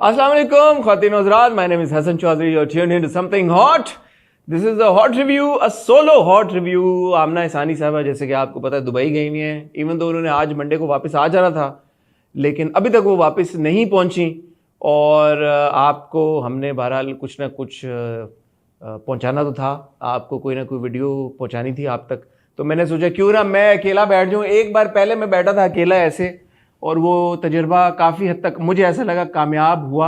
Assalamu alaikum, Khawateen Hazrat. My name is Hassan Chaudhary. You're tuned into something hot. This is a hot review, a solo hot review. आमना इसानी साहबा जैसे कि आपको पता है Dubai गई हुई हैं. इवन तो उन्होंने आज मंडे को वापस आ जाना था, लेकिन अभी तक वो वापस नहीं पहुंची. और आपको हमने बहरहाल कुछ ना कुछ पहुंचाना तो था, आपको कोई ना कोई वीडियो पहुंचानी थी आप तक. तो मैंने सोचा क्यों ना मैं अकेला बैठ जाऊँ. एक बार पहले मैं बैठा था अकेला ऐसे, और वो तजुर्बा काफ़ी हद तक मुझे ऐसा लगा कामयाब हुआ,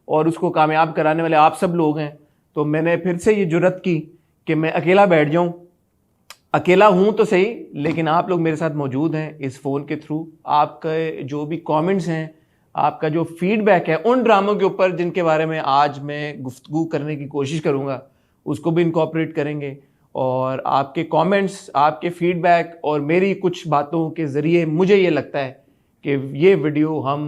और उसको कामयाब कराने वाले आप सब लोग हैं. तो मैंने फिर से ये जुर्रत की कि मैं अकेला बैठ जाऊं. अकेला हूं तो सही, लेकिन आप लोग मेरे साथ मौजूद हैं इस फ़ोन के थ्रू. आपके जो भी कमेंट्स हैं, आपका जो फीडबैक है उन ड्रामों के ऊपर जिनके बारे में आज मैं गुफ्तगू करने की कोशिश करूँगा, उसको भी इनकॉर्पोरेट करेंगे. और आपके कमेंट्स, आपके फीडबैक और मेरी कुछ बातों के ज़रिए मुझे ये लगता है कि ये वीडियो हम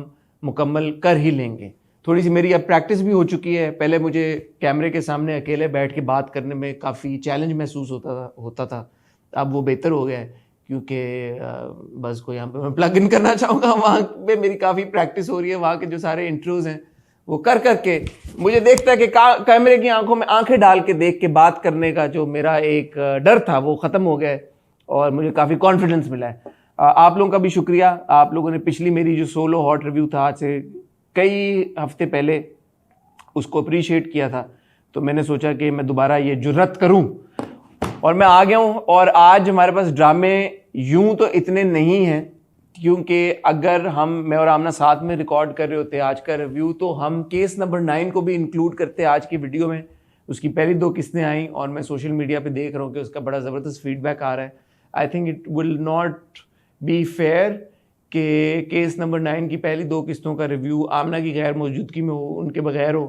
मुकम्मल कर ही लेंगे. थोड़ी सी मेरी अब प्रैक्टिस भी हो चुकी है. पहले मुझे कैमरे के सामने अकेले बैठ के बात करने में काफ़ी चैलेंज महसूस होता था. अब वो बेहतर हो गया है, क्योंकि बस को यहाँ पे मैं प्लग इन करना चाहूँगा. वहाँ पे मेरी काफ़ी प्रैक्टिस हो रही है. वहाँ के जो सारे इंट्रोज हैं वो कर करके मुझे देखता है कि कैमरे की आंखों में आंखें डाल के देख के बात करने का जो मेरा एक डर था वो ख़त्म हो गया है, और मुझे काफ़ी कॉन्फिडेंस मिला है. आप लोगों का भी शुक्रिया. आप लोगों ने पिछली मेरी जो सोलो हॉट रिव्यू था आज से कई हफ्ते पहले, उसको अप्रिशिएट किया था. तो मैंने सोचा कि मैं दोबारा ये जुर्रत करूं, और मैं आ गया हूं. और आज हमारे पास ड्रामे यूं तो इतने नहीं हैं, क्योंकि अगर मैं और आमना साथ में रिकॉर्ड कर रहे होते आज का रिव्यू, तो हम केस नंबर 9 को भी इंक्लूड करते आज की वीडियो में. उसकी पहली 2 किस्तें आई, और मैं सोशल मीडिया पर देख रहा हूँ कि उसका बड़ा ज़बरदस्त फीडबैक आ रहा है. I think it will not be fair कि केस नंबर 9 की पहली 2 किस्तों का रिव्यू आमना की गैर मौजूदगी में हो, उनके बगैर हो.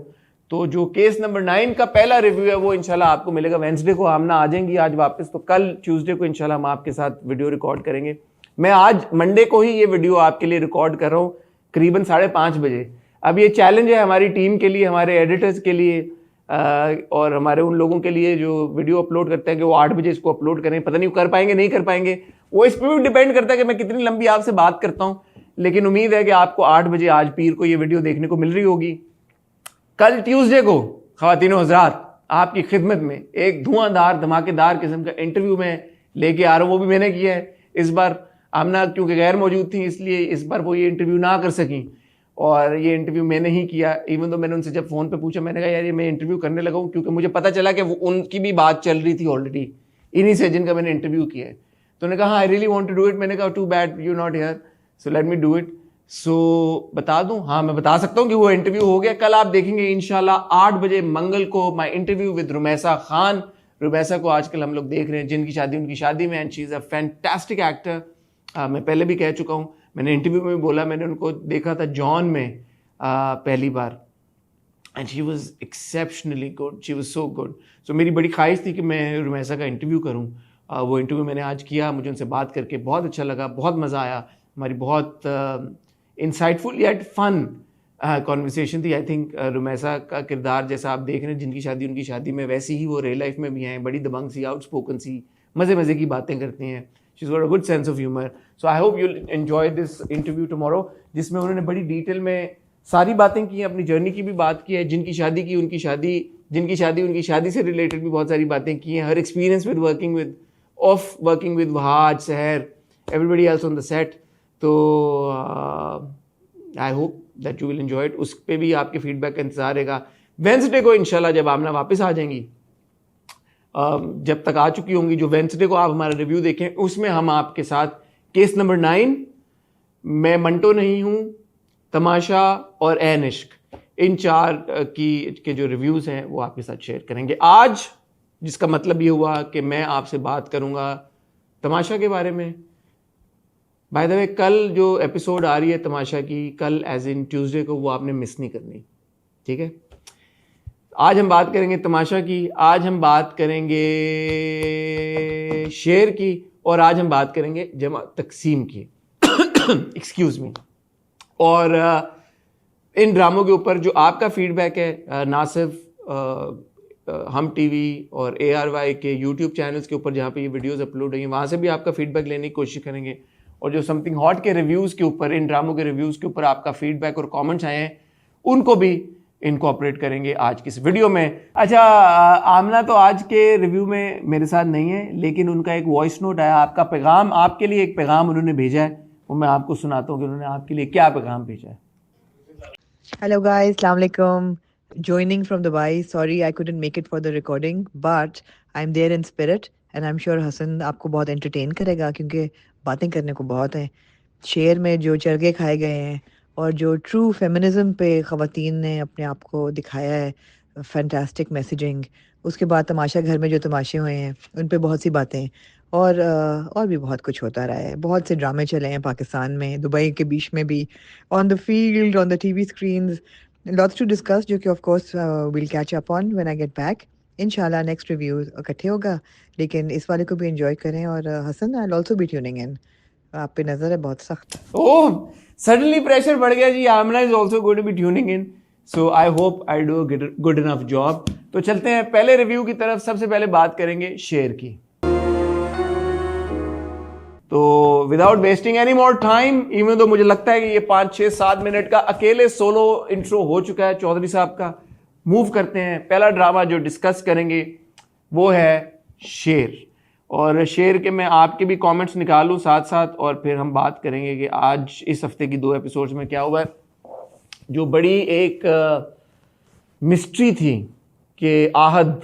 तो जो केस नंबर 9 का पहला रिव्यू है वो इंशाल्लाह आपको मिलेगा. वेंसडे को आमना आ जाएंगी आज वापस, तो कल ट्यूसडे को इंशाल्लाह हम आपके साथ वीडियो रिकॉर्ड करेंगे. मैं आज मंडे को ही ये वीडियो आपके लिए रिकॉर्ड कर रहा हूँ करीबन 5:30 बजे. अब ये चैलेंज है हमारी टीम के लिए, हमारे एडिटर्स के लिए, और हमारे उन लोगों के लिए जो वीडियो अपलोड करते हैं कि वो 8 बजे इसको अपलोड करें. पता नहीं कर पाएंगे नहीं कर पाएंगे, वो इस पर भी डिपेंड करता है कि मैं कितनी लंबी आपसे बात करता हूं. लेकिन उम्मीद है कि आपको 8 बजे आज पीर को ये वीडियो देखने को मिल रही होगी. कल ट्यूसडे को ख्वातीनो हज़रात आपकी खिदमत में एक धुआंधार धमाकेदार किस्म का इंटरव्यू में लेके आ रहा हूँ. वो भी मैंने किया है. इस बार आमना क्योंकि गैर मौजूद थी, इसलिए इस बार वो ये इंटरव्यू ना कर सकी, और ये इंटरव्यू मैंने ही किया. इवन तो मैंने उनसे जब फ़ोन पे पूछा, मैंने कहा यार ये मैं इंटरव्यू करने लगा हूँ, क्योंकि मुझे पता चला कि वो उनकी भी बात चल रही थी ऑलरेडी इन्हीं से जिनका मैंने इंटरव्यू किया है. तो उन्होंने कहा I really want to do it. मैंने कहा too bad you not here, so let me do it. So बता दूं, हाँ मैं बता सकता हूँ कि वो इंटरव्यू हो गया. कल आप देखेंगे इंशाल्लाह 8 बजे मंगल को my interview with Rumaisa Khan. Rumaisa को आजकल हम लोग देख रहे हैं, जिनकी शादी उनकी शादी में, and she is a fantastic actor. मैं पहले भी कह चुका हूँ, मैंने इंटरव्यू में भी बोला, मैंने उनको देखा था जॉन में पहली बार, and she was exceptionally good. She was so good. So मेरी बड़ी ख्वाहिश थी कि मैं रुमैसा का इंटरव्यू करूँ. वो इंटरव्यू मैंने आज किया. मुझे उनसे बात करके बहुत अच्छा लगा, बहुत मज़ा आया. हमारी बहुत इंसाइटफुल येट फन कॉन्वर्सेशन थी. आई थिंक रुमैसा का किरदार जैसा आप देख रहे हैं जिनकी शादी उनकी शादी में, वैसी ही वो रियल लाइफ में भी हैं. बड़ी दबंग सी, आउटस्पोकन सी, मज़े की बातें करती हैं. She's got a good sense of humour. So I hope you'll enjoy this interview tomorrow, जिसमें उन्होंने बड़ी डिटेल में सारी बातें की, अपनी जर्नी की भी बात की है, जिनकी शादी की उनकी शादी, जिनकी शादी उनकी शादी से रिलेटेड भी बहुत सारी बातें की हैं. हर experience with working with Wahaj, Sehar, everybody else on the set. तो I hope that you will enjoy it. उस पर भी आपके फीडबैक का इंतजार रहेगा. वेंसडे को इंशाल्लाह जब आमना वापस आ जाएंगी, जब तक आ चुकी होंगी, जो वेंसडे को आप हमारा रिव्यू देखें, उसमें हम आपके साथ केस नंबर 9, मैं मंटो नहीं हूँ, तमाशा और ऐन इश्क, इन 4 के जो रिव्यूज़ हैं वो आपके साथ शेयर करेंगे आज. जिसका मतलब ये हुआ कि मैं आपसे बात करूँगा तमाशा के बारे में. बाय द वे, कल जो एपिसोड आ रही है तमाशा की, कल एज इन ट्यूसडे को, वो आपने मिस नहीं करनी, ठीक है. आज हम बात करेंगे तमाशा की, आज हम बात करेंगे शेर की, और आज हम बात करेंगे जमा तकसीम की. Excuse me. और इन ड्रामों के ऊपर जो आपका फीडबैक है, ना सिर्फ हम टीवी और ARY के यूट्यूब चैनल्स के ऊपर जहाँ पे ये वीडियोस अपलोड हुई हैं, वहाँ से भी आपका फीडबैक लेने की कोशिश करेंगे. और जो समथिंग हॉट के रिव्यूज़ के ऊपर, इन ड्रामों के रिव्यूज़ के ऊपर आपका फीडबैक और कमेंट्स आए हैं, उनको भी इनकॉर्पोरेट करेंगे आज की इस वीडियो में। अच्छा, आमना तो आज के रिव्यू में मेरे साथ नहीं है, लेकिन उनका एक वॉइस नोट आया, आपका पैगाम, आपके लिए एक पैगाम उन्होंने भेजा है, वो मैं आपको सुनाता हूँ कि उन्होंने आपके लिए क्या पैगाम भेजा है। Hello guys, Assalamu alaikum. Joining from Dubai. Sorry I couldn't make it for the recording, but I'm there in spirit and I'm sure Hasan आपको बहुत entertain करेगा क्योंकि बातें करने को बहुत हैं। शेर में जो चरगे खाए गए हैं और जो ट्रू फेमिनिज्म पे ख़वातीन ने अपने आप को दिखाया है, फैंटास्टिक मैसेजिंग, उसके बाद तमाशा घर में जो तमाशे हुए हैं उन पे बहुत सी बातें और भी बहुत कुछ होता रहा है। बहुत से ड्रामे चले हैं पाकिस्तान में, दुबई के बीच में भी, on the field, on the TV screens, lots to discuss, जो कि of course will catch up on when I get back. इंशाल्लाह नेक्स्ट रिव्यू इकट्ठे होगा, लेकिन इस वाले को भी एंजॉय करें। और Hasan, I will also be tuning in. आप पे नजर है बहुत सख्त। ओह, सडनली प्रेशर बढ़ गया जी। Amna is also going to be tuning in, so I hope I do good enough job. तो चलते हैं पहले रिव्यू की तरफ। सबसे पहले बात करेंगे शेर की। तो without wasting any more time, even तो मुझे लगता है कि ये 5, 6, 7 मिनट का अकेले सोलो इंट्रो हो चुका है चौधरी साहब का, मूव करते हैं। पहला ड्रामा जो डिस्कस करेंगे वो है शेर। और शेर के मैं आपके भी कमेंट्स निकालूं साथ साथ, और फिर हम बात करेंगे कि आज इस हफ्ते की 2 एपिसोड्स में क्या हुआ है। जो बड़ी एक मिस्ट्री थी कि आहद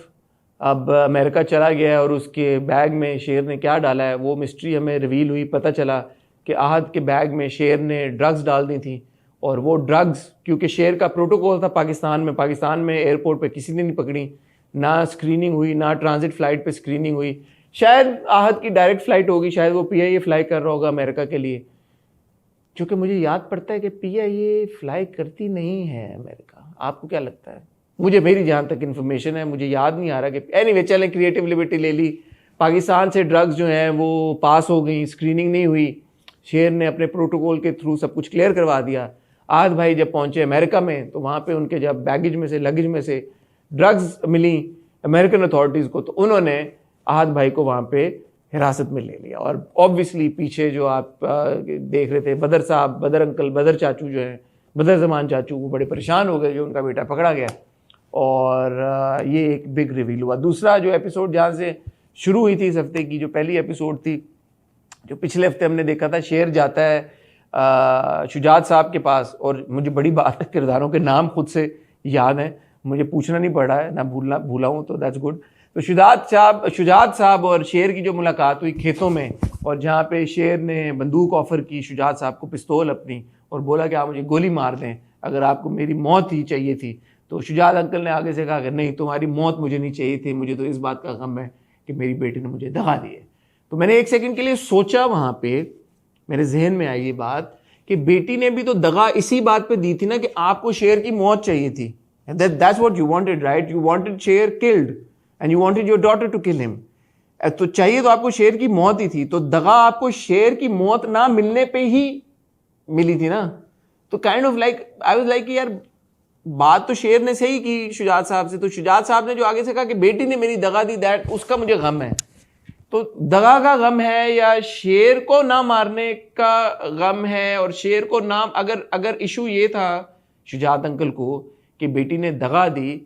अब अमेरिका चला गया है और उसके बैग में शेर ने क्या डाला है, वो मिस्ट्री हमें रिवील हुई। पता चला कि आहद के बैग में शेर ने ड्रग्स डाल दी थी, और वो ड्रग्स, क्योंकि शेर का प्रोटोकॉल था पाकिस्तान में एयरपोर्ट पे किसी ने नहीं पकड़ी, ना स्क्रीनिंग हुई, ना ट्रांजिट फ्लाइट पे स्क्रीनिंग हुई। शायद आहद की डायरेक्ट फ्लाइट होगी, शायद वो PIA फ्लाई कर रहा होगा अमेरिका के लिए, क्योंकि मुझे याद पड़ता है कि PIA फ्लाई करती नहीं है अमेरिका। आपको क्या लगता है? मुझे, मेरी जहाँ तक इन्फॉर्मेशन है, मुझे याद नहीं आ रहा कि एनीवे चलें, क्रिएटिव लिबर्टी ले ली। पाकिस्तान से ड्रग्स जो हैं वो पास हो गई, स्क्रीनिंग नहीं हुई, शेर ने अपने प्रोटोकॉल के थ्रू सब कुछ क्लियर करवा दिया। आहद भाई जब पहुँचे अमेरिका में, तो वहाँ पे उनके जब लगेज में से ड्रग्स मिली अमेरिकन अथॉरिटीज़ को, तो उन्होंने आहद भाई को वहाँ पे हिरासत में ले लिया। और ऑब्वियसली पीछे जो आप देख रहे थे, बदर साहब, बदर अंकल, बदर चाचू जो हैं, बदर जमान चाचू, वो बड़े परेशान हो गए कि उनका बेटा पकड़ा गया। और ये एक बिग रिवील हुआ। दूसरा जो एपिसोड जहाँ से शुरू हुई थी इस हफ्ते की, जो पहली एपिसोड थी, जो पिछले हफ्ते हमने देखा था, शेर जाता है शुजात साहब के पास, और मुझे बड़ी बात है, किरदारों के नाम खुद से याद हैं, मुझे पूछना नहीं पड़ रहा है, ना भूला हूँ, तो दैट्स गुड। तो शुजात साहब और शेर की जो मुलाकात हुई खेतों में, और जहाँ पे शेर ने बंदूक ऑफर की शुजात साहब को, पिस्तौल अपनी, और बोला कि आप मुझे गोली मार दें अगर आपको मेरी मौत ही चाहिए थी। तो शुजात अंकल ने आगे से कहा कि नहीं, तुम्हारी मौत मुझे नहीं चाहिए थी, मुझे तो इस बात का गम है कि मेरी बेटी ने मुझे दगा दी है। तो मैंने एक सेकंड के लिए सोचा, वहाँ पे मेरे जहन में आई ये बात कि बेटी ने भी तो दगा इसी बात पे दी थी ना कि आपको शेर की मौत चाहिए थी। That's what you wanted, right? You wanted शेर killed and you wanted your daughter to kill him. तो चाहिए तो आपको शेर की मौत ही थी, तो दगा आपको शेर की मौत ना मिलने पे ही मिली थी ना। तो kind of like I was like यार, बात तो शेर ने सही की शुजात साहब से, तो शुजात साहब ने जो आगे से कहा कि बेटी ने मेरी दगा दी, दैट उसका मुझे गम है। तो दगा का गम है या शेर को ना मारने का गम है? और शेर को ना, अगर इशू ये था शुजात अंकल को कि बेटी ने दगा दी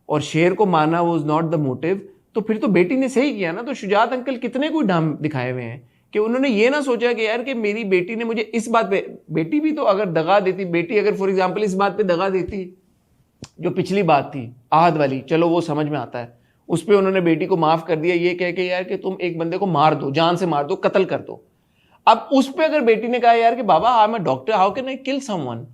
और शेर को मारना वाज नॉट द मोटिव, तो फिर तो बेटी ने सही किया ना। तो शुजात अंकल कितने कोई ढाम दिखाए हुए हैं कि उन्होंने ये ना सोचा कि यार कि मेरी बेटी ने मुझे इस बात पे, बेटी भी तो अगर दगा देती, बेटी अगर फॉर एग्जांपल इस बात पे दगा देती, जो पिछली बात थी आहद वाली, चलो वो समझ में आता है, उस पर उन्होंने बेटी को माफ कर दिया ये कह के यार कि तुम एक बंदे को मार दो, जान से मार दो, कत्ल कर दो। अब उस पर अगर बेटी ने कहा यार कि बाबा I am a doctor, how can I kill someone,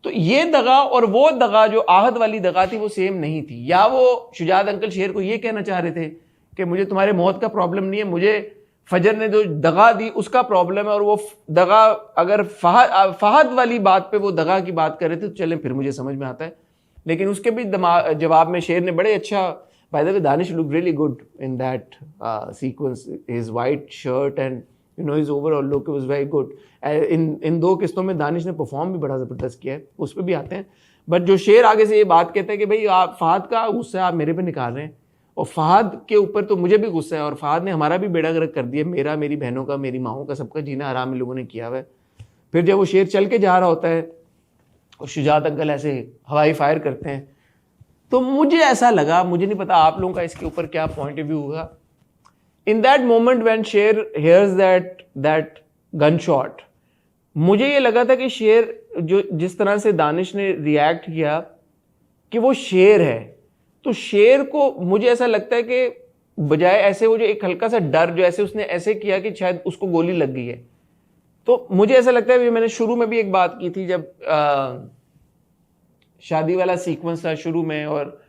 तो ये दगा और वो दगा जो आहद वाली दगा थी वो सेम नहीं थी। या वो शुजात अंकल शेर को ये कहना चाह रहे थे कि मुझे तुम्हारे मौत का प्रॉब्लम नहीं है, मुझे फजर ने जो दगा दी उसका प्रॉब्लम है, और वो दगा अगर फहद वाली बात पे वो दगा की बात कर रहे थे तो चलें फिर मुझे समझ में आता है। लेकिन उसके भी जवाब में शेर ने बड़े अच्छा, by the way Danish look really good in that sequence, his white shirt and you know his overall look was very good. इन 2 किस्तों में दानिश ने परफॉर्म भी बड़ा ज़बरदस्त किया है, उस पर भी आते हैं। बट जो शेर आगे से ये बात कहता है कि भाई आप फहद का गुस्सा आप मेरे पे निकाल रहे हैं, और फहद के ऊपर तो मुझे भी गुस्सा है, और फहद ने हमारा भी बेड़ा गर्क कर दिया, मेरा, मेरी बहनों का, मेरी माओं का, सबका जीना हराम इन लोगों ने किया हुआ है। फिर जब वो शेर चल के जा रहा होता है और शुजात अंकल ऐसे हवाई फायर करते हैं। तो मुझे ऐसा लगा, मुझे नहीं पता आप लोगों का इसके ऊपर क्या पॉइंट ऑफ व्यू होगा, इन दैट मोमेंट व्हेन शेर हियर्स दैट गन शॉट, मुझे ये लगा था कि शेर जो जिस तरह से दानिश ने रिएक्ट किया कि वो शेर है, तो शेर को मुझे ऐसा लगता है कि बजाय ऐसे वो जो एक हल्का सा डर जो ऐसे उसने ऐसे किया कि शायद उसको गोली लग गई है। तो मुझे ऐसा लगता है, मैंने शुरू में भी एक बात की थी जब शादी वाला सीक्वेंस था शुरू में, और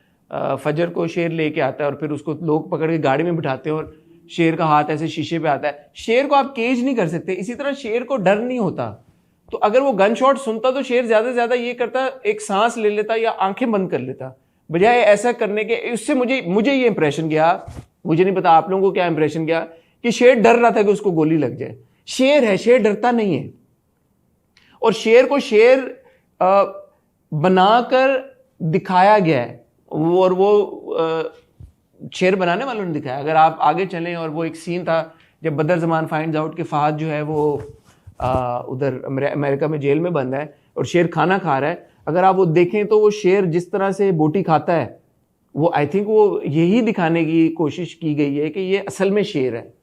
फजर को शेर लेके आता है और फिर उसको लोग पकड़ के गाड़ी में बिठाते हैं और शेर का हाथ ऐसे शीशे पे आता है। शेर को आप केज नहीं कर सकते, इसी तरह शेर को डर नहीं होता। तो अगर वो गन शॉट सुनता तो शेर ज्यादा से ज्यादा ये करता, एक सांस ले लेता या आंखें बंद कर लेता, बजाय ऐसा करने के। उससे मुझे ये इंप्रेशन गया, मुझे नहीं पता आप लोगों को क्या इंप्रेशन गया, कि शेर डर रहा था कि उसको गोली लग जाए। शेर है, शेर डरता नहीं है। और शेर को शेर बनाकर दिखाया गया है, और वो शेर बनाने वालों ने दिखाया। अगर आप आगे चलें, और वो एक सीन था जब बदर जमान फाइंड्स आउट कि फहद जो है वो उधर अमेरिका में जेल में बंद है और शेर खाना खा रहा है। अगर आप वो देखें तो वो शेर जिस तरह से बोटी खाता है, वो आई थिंक वो यही दिखाने की कोशिश की गई है कि ये असल में शेर है,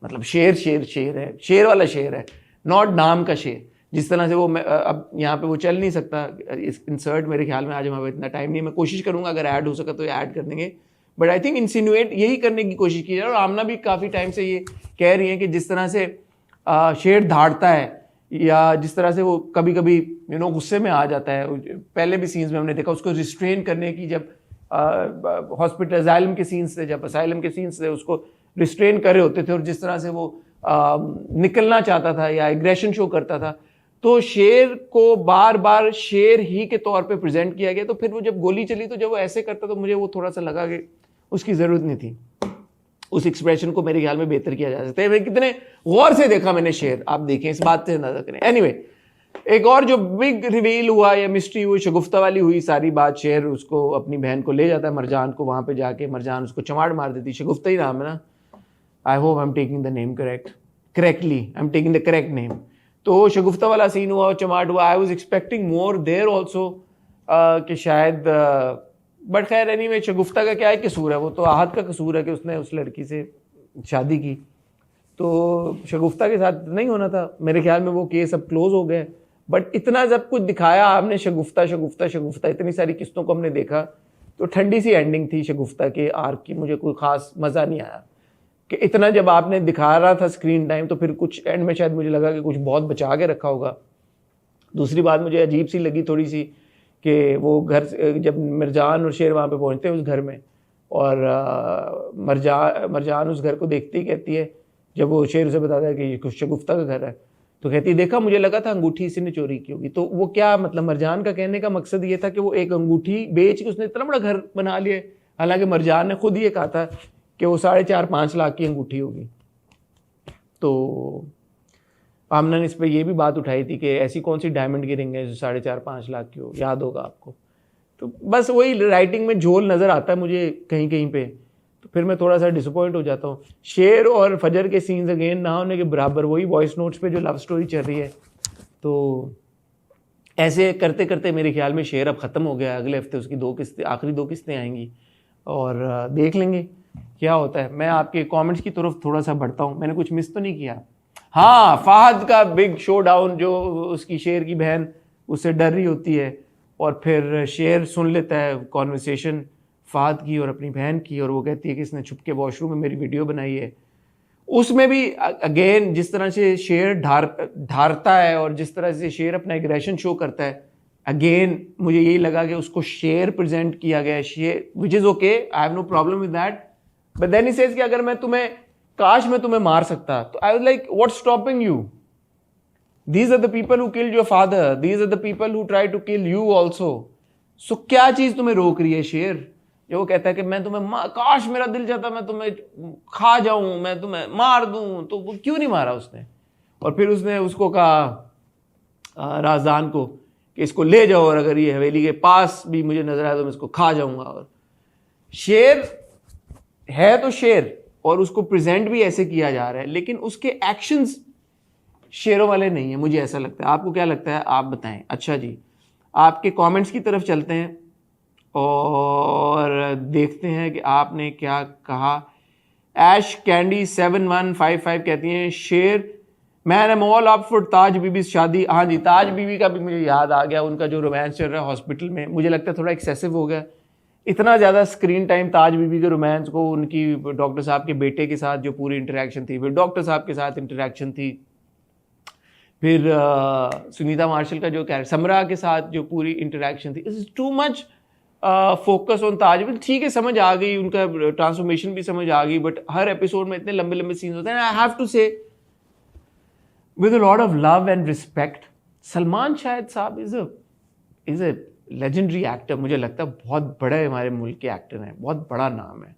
मतलब शेर शेर शेर है, शेर वाला शेर है, नॉट नाम का शेर। जिस तरह से वो अब यहाँ पे वो चल नहीं सकता इस इंसर्ट, मेरे ख्याल में आज हमारे इतना टाइम नहीं है, मैं कोशिश करूंगा अगर ऐड हो सका तो ऐड कर देंगे, बट आई थिंक इंसिनुएट यही करने की कोशिश की है। और आमना भी काफ़ी टाइम से ये कह रही है कि जिस तरह से शेर धाड़ता है, या जिस तरह से वो कभी कभी गुस्से में आ जाता है, पहले भी सीन्स में हमने देखा उसको रिस्ट्रेन करने की, जब हॉस्पिटल असाइलम के सीन्स थे, जब असाइलम के सीन्स थे उसको रिस्ट्रेन कर रहे होते थे, और जिस तरह से वो निकलना चाहता था या एग्रेशन शो करता था, तो शेर को बार बार शेर ही के तौर पे प्रेजेंट किया गया। तो फिर वो जब गोली चली तो जब वो ऐसे करता तो मुझे वो थोड़ा सा लगा कि उसकी ज़रूरत नहीं थी, उस एक्सप्रेशन को मेरे ख्याल में बेहतर किया जा सकता है। कितने गौर से देखा मैंने शेर, आप देखें, इस बात से अंदाजा करें। एनीवे, एक और जो बिग रिवील हुआ या मिस्ट्री हुई, शगुफ्ता वाली हुई सारी बात, शेर उसको अपनी बहन को ले जाता है मरजान को, वहां पे जाके मरजान उसको चमाड़ मार देती, शगुफ्ता ही नाम है ना, I hope I am taking the name correctly, I am taking the correct name. तो शगुफ्ता वाला सीन हुआ और चमाड़ हुआ। I was expecting more there also कि शायद, बट खैर एनीवे, शगुफ्ता का क्या है कसूर है, वो तो आहत का कसूर है कि उसने उस लड़की से शादी की, तो शगुफ्ता के साथ नहीं होना था। मेरे ख्याल में वो केस अब क्लोज हो गए, बट इतना जब कुछ दिखाया आपने शगुफ्ता शगुफ्ता शगुफ्ता, इतनी सारी किस्तों को हमने देखा, तो ठंडी सी एंडिंग थी शगुफ्ता के आर्क की, मुझे कोई खास मज़ा नहीं आया कि इतना जब आपने दिखा रहा था स्क्रीन टाइम, तो फिर कुछ एंड में शायद मुझे लगा कि कुछ बहुत बचा के रखा होगा। दूसरी बात मुझे अजीब सी लगी थोड़ी सी कि वो घर, जब मिर्जान और शेर वहाँ पे पहुँचते हैं उस घर में, और मरजान उस घर को देखती कहती है, जब वो शेर उसे बताता है कि ये शगुफ्ता का घर है, तो कहती है देखा मुझे लगा था अंगूठी इसी ने चोरी की होगी। तो वो क्या मतलब, मरजान का कहने का मकसद ये था कि वो एक अंगूठी बेच के उसने इतना बड़ा घर बना लिया। हालांकि मरजान ने खुद ये कहा था कि वो 4.5-5 लाख की अंगूठी होगी। तो आमना ने इस पर यह भी बात उठाई थी कि ऐसी कौन सी डायमंड की रिंग है जो 4.5-5 लाख की हो, याद होगा आपको। तो बस वही राइटिंग में झोल नज़र आता है मुझे कहीं कहीं पे, तो फिर मैं थोड़ा सा डिसअपॉइंट हो जाता हूँ। शेर और फजर के सीन्स अगेन ना होने के बराबर, वही वॉइस नोट्स पे जो लव स्टोरी चल रही है। तो ऐसे करते करते मेरे ख्याल में शेर अब ख़त्म हो गया। अगले हफ्ते उसकी 2 किस्तें, आखिरी 2 किस्तें आएंगी, और देख लेंगे क्या होता है। मैं आपके कमेंट्स की तरफ थोड़ा सा बढ़ता हूँ, मैंने कुछ मिस तो नहीं किया। हाँ, फहद का बिग शो डाउन, जो उसकी शेर की बहन उससे डर रही होती है, और फिर शेर सुन लेता है कॉन्वर्सेशन फहद की और अपनी बहन की, और वो कहती है कि इसने छुप के वॉशरूम में मेरी वीडियो बनाई है। उसमें भी अगेन जिस तरह से शेर ढारता है और जिस तरह से शेर अपना एग्रेशन शो करता है, अगेन मुझे यही लगा कि उसको शेर प्रेजेंट किया गया है, शेर, which is okay, I have no problem with that, but then he says कि अगर काश मैं तुम्हें मार सकता, तो I was like what's stopping you? These are the people who killed your father. These are the people who tried to kill you also. So क्या चीज तुम्हें रोक रही है शेर? जो वो कहता है कि मैं तुम्हें, काश मेरा दिल चाहता मैं तुम्हें खा जाऊं, मैं तुम्हें मार दूं, तो वो क्यों नहीं मारा उसने? और फिर उसने उसको कहा राजदान को कि इसको ले जाओ, और अगर ये हवेली के पास भी मुझे नजर आया तो मैं इसको खा जाऊंगा। और शेर है तो शेर, और उसको प्रेजेंट भी ऐसे किया जा रहा है, लेकिन उसके एक्शंस शेरों वाले नहीं है, मुझे ऐसा लगता है। आपको क्या लगता है, आप बताएं। अच्छा जी, आपके कमेंट्स की तरफ चलते हैं और देखते हैं कि आपने क्या कहा। ऐश कैंडी 7155 कहती हैं, Sher man am all up for Taj Bibi shaadi. हाँ जी, ताज बीबी का भी मुझे याद आ गया, उनका जो रोमांस चल रहा है हॉस्पिटल में, मुझे लगता है थोड़ा एक्सेसिव हो गया। इतना ज़्यादा स्क्रीन टाइम ताज बीबी के रोमांस को, उनकी डॉक्टर साहब के बेटे के साथ जो पूरी इंटरेक्शन थी, फिर डॉक्टर साहब के साथ इंटरेक्शन थी, फिर सुनीता मार्शल का जो कैरेक्टर समरा के साथ जो पूरी इंटरेक्शन थी, it's too much focus on Taj. ठीक है, समझ आ गई, उनका ट्रांसफॉर्मेशन भी समझ आ गई, बट हर एपिसोड में इतने लंबे लंबे सीन्स होते हैं। आई हैव टू से with a lot of love and respect, Salman Shahid साहब इज अ लेजेंडरी एक्टर। मुझे लगता है बहुत बड़े हमारे मुल्क के एक्टर हैं, बहुत बड़ा नाम है।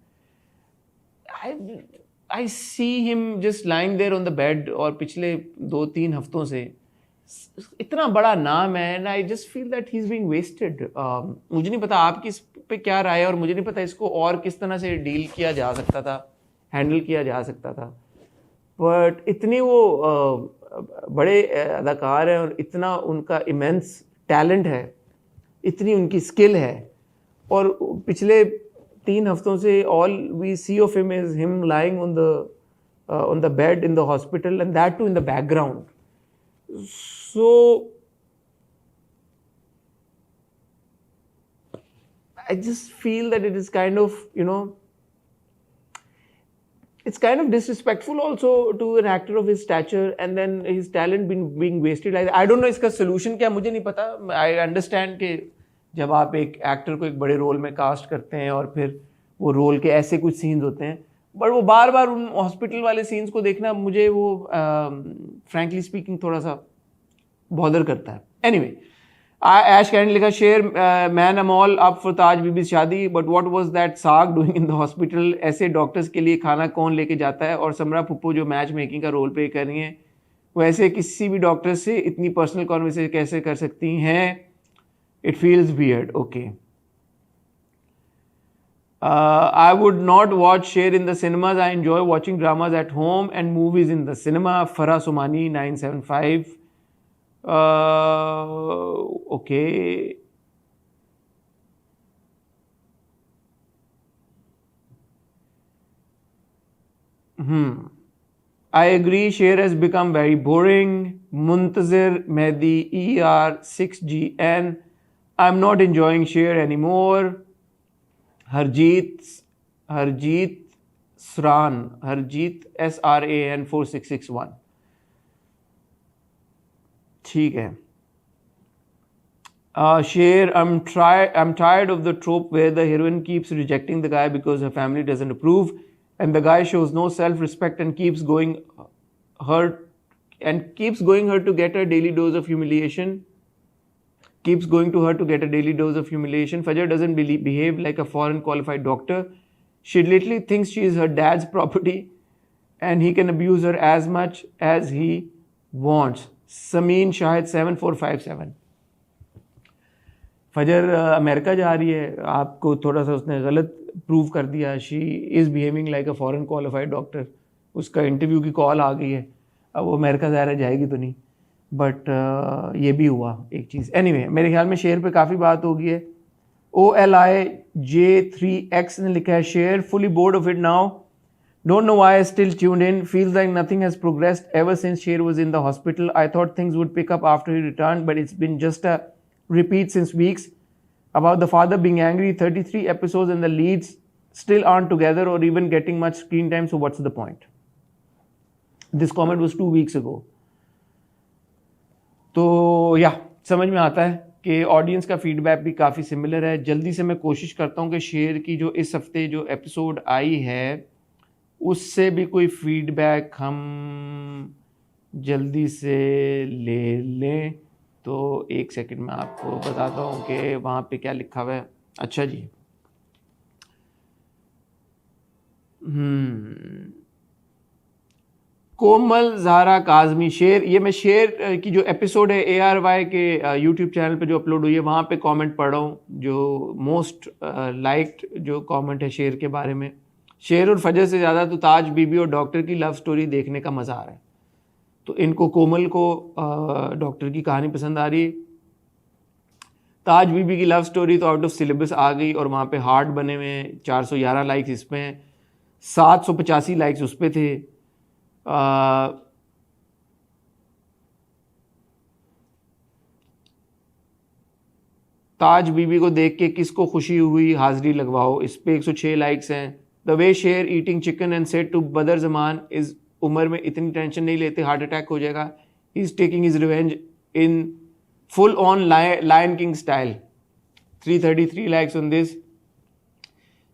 I see him just lying there on the bed, और पिछले 2-3 हफ्तों से इतना बड़ा नाम है, and I just feel that he is being wasted. मुझे नहीं पता आपकी इस पे क्या राय है, और मुझे नहीं पता इसको और किस तरह से डील किया जा सकता था, हैंडल किया जा सकता था। बट इतने वो बड़े अदाकार हैं और इतना उनका इमेंस टैलेंट है, इतनी उनकी स्किल है, और पिछले 3 हफ्तों से all we see of him is him lying on the bed in the hospital, and that too in the background. So I just feel that it is kind of, it's kind of disrespectful also to an actor of his stature, and then his talent being wasted. I don't know इसका solution क्या, मुझे नहीं पता. I understand कि जब आप एक actor को एक बड़े रोल में कास्ट करते हैं और फिर वो रोल के ऐसे कुछ सीन्स होते हैं, बट वो बार बार उन हॉस्पिटल वाले सीन्स को देखना मुझे वो फ्रैंकली स्पीकिंग थोड़ा सा बॉदर करता है. एनीवे, ऐश कैंडी लिखा, Sher man am all up for Taj Bibi shaadi, but what was that साग डूइंग इन द हॉस्पिटल. ऐसे डॉक्टर्स के लिए खाना कौन लेके जाता है. और समरा पुप्पो जो मैच मेकिंग का रोल प्ले कर रही हैं, वैसे किसी भी डॉक्टर से इतनी पर्सनल कॉन्वर्सेशन कैसे कर सकती हैं. It feels weird. Okay, I would not watch Sher in the cinemas. I enjoy watching dramas at home and movies in the cinema. Farah Somani 975. Okay. I agree. Sher has become very boring. Muntazir Mehdi ER6GN. I'm not enjoying Sher anymore. Harjeet SRAN SRAN 4661. ठीक है. Sher, I'm tired of the trope where the heroine keeps rejecting the guy because her family doesn't approve, and the guy shows no self-respect and keeps going her to get her daily dose of humiliation. Fajr doesn't behave like a foreign qualified doctor. She literally thinks she is her dad's property and he can abuse her as much as he wants. Sameen Shahid 7457. फजर America जा रही है, आपको थोड़ा सा उसने गलत prove कर दिया. She is behaving like a foreign qualified doctor. उसका इंटरव्यू की कॉल आ गई है, अब वो अमेरिका ज़ाहिर जाएगी तो नहीं, बट ये भी हुआ एक चीज़. एनीवे, मेरे ख्याल में शेयर पे काफ़ी बात हो गई है. OLIJ3X ने लिखा है, share fully board of it now. Don't know why I still tuned in. Feels like nothing has progressed ever since Sher was in the hospital. I thought things would pick up after he returned, but it's been just a repeat since weeks. About the father being angry, 33 episodes and the leads still aren't together or even getting much screen time, so what's the point? This comment was 2 weeks ago. तो या समझ में आता है कि audience का feedback भी काफ़ी सिमिलर है. जल्दी से मैं कोशिश करता हूँ कि शेर की जो इस हफ्ते जो एपिसोड आई है उससे भी कोई फीडबैक हम जल्दी से ले लें. तो एक सेकंड में आपको बताता हूँ कि वहाँ पे क्या लिखा हुआ है. अच्छा जी, कोमल ज़ारा काज़मी, शेर, ये मैं शेर की जो एपिसोड है ARY के यूट्यूब चैनल पे जो अपलोड हुई है वहाँ पे कमेंट पढ़ रहा हूँ. जो मोस्ट लाइक्ड जो कमेंट है शेर के बारे में, शेर और फजर से ज़्यादा तो ताज बीबी और डॉक्टर की लव स्टोरी देखने का मज़ा आ रहा है. तो इनको कोमल को डॉक्टर की कहानी पसंद आ रही है. ताज बीबी की लव स्टोरी तो आउट ऑफ सिलेबस आ गई और वहाँ पे हार्ट बने हुए हैं, 411 लाइक्स इस पे हैं, 785 लाइक्स उस पे थे। ताज बीबी को देख के किसको खुशी हुई, हाजिरी लगवाओ, इस पे 106 लाइक्स हैं। The way share eating chicken and said to Badar Zaman, इस उम्र में इतनी टेंशन नहीं लेते, हार्ट अटैक हो जाएगा। He is taking his revenge in full on lion king style, 333 likes on this.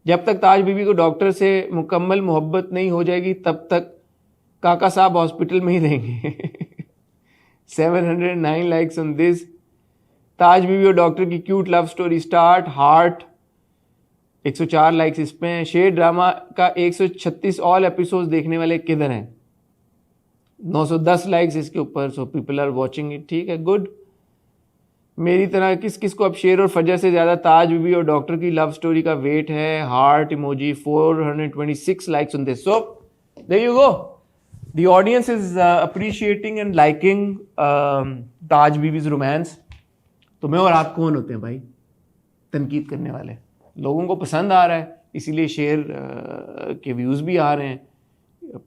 जब तक ताज बीबी को डॉक्टर से मुकम्मल मोहब्बत नहीं हो जाएगी तब तक काका साहब हॉस्पिटल में ही रहेंगे। 709 लाइक्स ऑन दिस। ताज बीबी और डॉक्टर की cute love story start, heart, 104 likes इस पे हैं। शेर ड्रामा का 136 ऑल एपिसोड्स देखने वाले किधर हैं, 910 लाइक्स इसके ऊपर। So people are watching it, ठीक है, गुड। मेरी तरह किस किस को अब शेर और फजर से ज़्यादा ताज बीबी और डॉक्टर की लव स्टोरी का वेट है, heart emoji, 426 likes on this. So there you go, the audience is appreciating and liking Taj Bibi's romance. तो मैं और आप कौन होते हैं भाई तनकीद करने वाले? लोगों को पसंद आ रहा है इसीलिए शेर के व्यूज़ भी आ रहे हैं।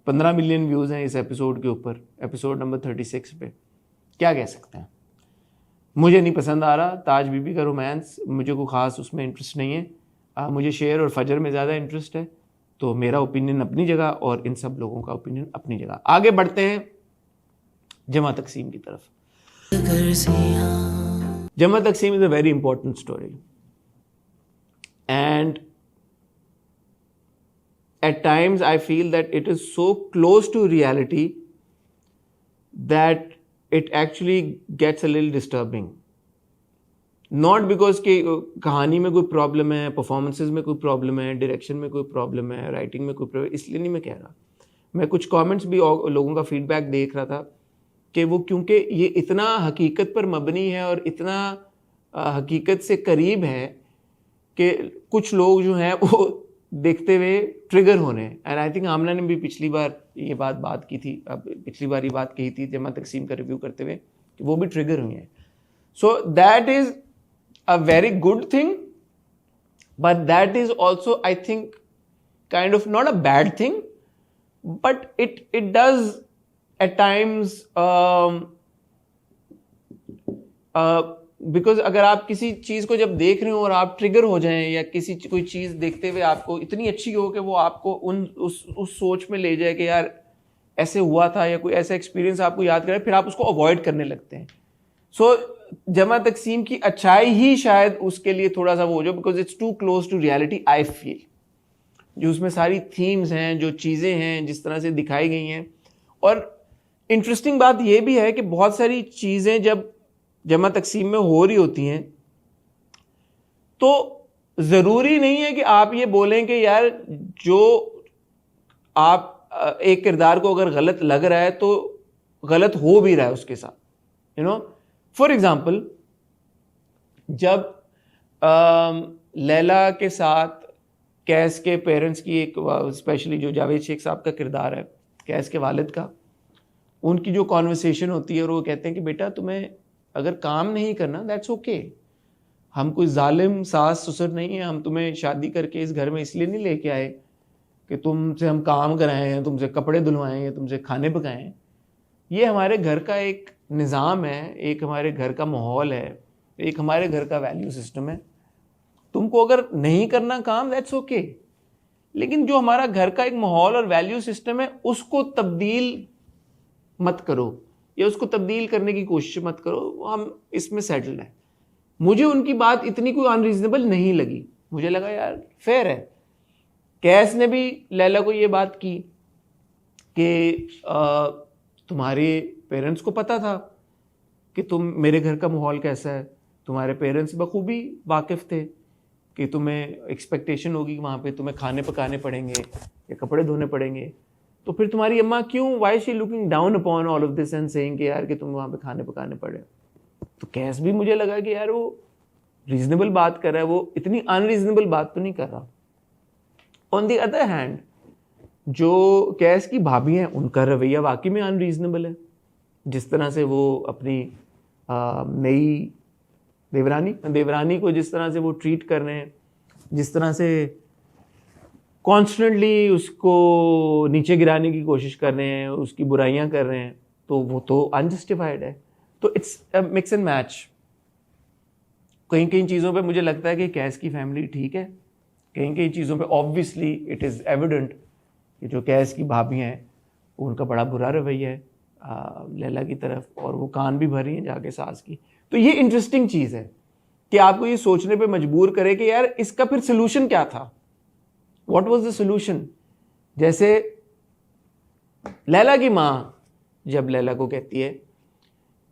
15 मिलियन व्यूज़ हैं इस एपिसोड के ऊपर, एपिसोड नंबर 36 पे। क्या कह सकते हैं? मुझे नहीं पसंद आ रहा ताज बीबी का रोमांस, मुझे कोई ख़ास उसमें इंटरेस्ट नहीं है। मुझे शेर और फजर में ज़्यादा इंटरेस्ट है। तो मेरा ओपिनियन अपनी जगह और इन सब लोगों का ओपिनियन अपनी जगह। आगे बढ़ते हैं जमा तकसीम की तरफ। जमा तकसीम is a very important story and at times I feel that it is so close to reality that it actually gets a little disturbing. Not because कि कहानी में कोई प्रॉब्लम है, परफॉर्मेंसेस में कोई प्रॉब्लम है, डायरेक्शन में कोई प्रॉब्लम है, राइटिंग में कोई प्रॉब्लम, इसलिए नहीं मैं कह रहा। मैं कुछ कमेंट्स भी लोगों का फीडबैक देख रहा था कि वो क्योंकि ये इतना हकीकत पर मबनी है और इतना हकीकत से करीब है कि कुछ लोग जो हैं वो देखते हुए ट्रिगर होने। एंड आई थिंक आमना ने भी पिछली बार ये बात की थी, अब पिछली बार ये बात कही थी जमा तकसीम का रिव्यू करते हुए कि वो भी ट्रिगर हुई हैं। So that is a very good thing, but that is also I think kind of not a bad thing, but it does eight times because अगर आप किसी चीज़ को जब देख रहे हो और आप ट्रिगर हो जाएं या कोई चीज़ देखते हुए आपको इतनी अच्छी हो कि वो आपको उस सोच में ले जाए कि यार ऐसे हुआ था या कोई ऐसा एक्सपीरियंस आपको याद करे, फिर आप उसको अवॉइड करने लगते हैं। सो जमा तकसीम की अच्छाई ही शायद उसके लिए थोड़ा सा वो हो जाए, because it's too close to reality I feel. जो उसमें सारी थीम्स हैं, जो चीज़ें हैं, जिस तरह से दिखाई गई हैं। और इंटरेस्टिंग बात यह भी है कि बहुत सारी चीज़ें जब जमा तकसीम में हो रही होती हैं तो ज़रूरी नहीं है कि आप ये बोलें कि यार जो आप एक किरदार को अगर गलत लग रहा है तो गलत हो भी रहा है उसके साथ। फॉर एग्जाम्पल जब लैला के साथ कैस के पेरेंट्स की एक, स्पेशली जो जावेद शेख साहब का किरदार है, कैस के वालिद का, उनकी जो कॉन्वर्सेशन होती है और वो कहते हैं कि बेटा तुम्हें अगर काम नहीं करना दैट्स ओके, हम कोई जालिम सास ससुर नहीं है, हम तुम्हें शादी करके इस घर में इसलिए नहीं लेके आए कि तुमसे हम काम कराएं हैं, तुमसे कपड़े धुलवाएं या तुमसे खाने पकाएं। ये हमारे घर का एक निज़ाम है, एक हमारे घर का माहौल है, एक हमारे घर का वैल्यू सिस्टम है। तुमको अगर नहीं करना काम दैट्स ओके, लेकिन जो हमारा घर का एक माहौल और वैल्यू सिस्टम है उसको तब्दील मत करो या उसको तब्दील करने की कोशिश मत करो, हम इसमें सेटल्ड हैं। मुझे उनकी बात इतनी कोई अनरीजनेबल नहीं लगी, मुझे लगा यार फेयर है। कैस ने भी लैला को ये बात की कि तुम्हारे पेरेंट्स को पता था कि तुम मेरे घर का माहौल कैसा है, तुम्हारे पेरेंट्स बखूबी वाकिफ़ थे कि तुम्हें एक्सपेक्टेशन होगी कि वहाँ पे तुम्हें खाने पकाने पड़ेंगे या कपड़े धोने पड़ेंगे, तो फिर तुम्हारी अम्मा क्यों, why she looking down upon all of this and saying कि यार कि तुम वहाँ पे खाने पकाने पड़े। तो कैस भी मुझे लगा कि यार वो रीजनेबल बात कर रहा है, वो इतनी अनरीजनेबल बात तो नहीं कर रहा। ऑन द अदर हैंड जो कैस की भाभी हैं उनका रवैया वाकई में अनरीजनेबल है। जिस तरह से वो अपनी नई देवरानी को जिस तरह से वो ट्रीट कर रहे हैं, जिस तरह से कॉन्स्टेंटली उसको नीचे गिराने की कोशिश कर रहे हैं, उसकी बुराइयां कर रहे हैं, तो वो तो अनजस्टिफाइड है। तो इट्स मिक्स एंड मैच। कहीं कहीं चीज़ों पे मुझे लगता है कि कैस की फैमिली ठीक है, कहीं कहीं चीज़ों पे ऑब्वियसली इट इज़ एविडेंट कि जो कैस की भाभी हैं उनका बड़ा बुरा रवैया है लैला की तरफ, और वो कान भी भर रही हैं जाके सास की। तो ये इंटरेस्टिंग चीज़ है कि आपको ये सोचने पे मजबूर करे कि यार इसका फिर सोल्यूशन क्या था, व्हाट वाज द सोल्यूशन। जैसे लैला की माँ जब लैला को कहती है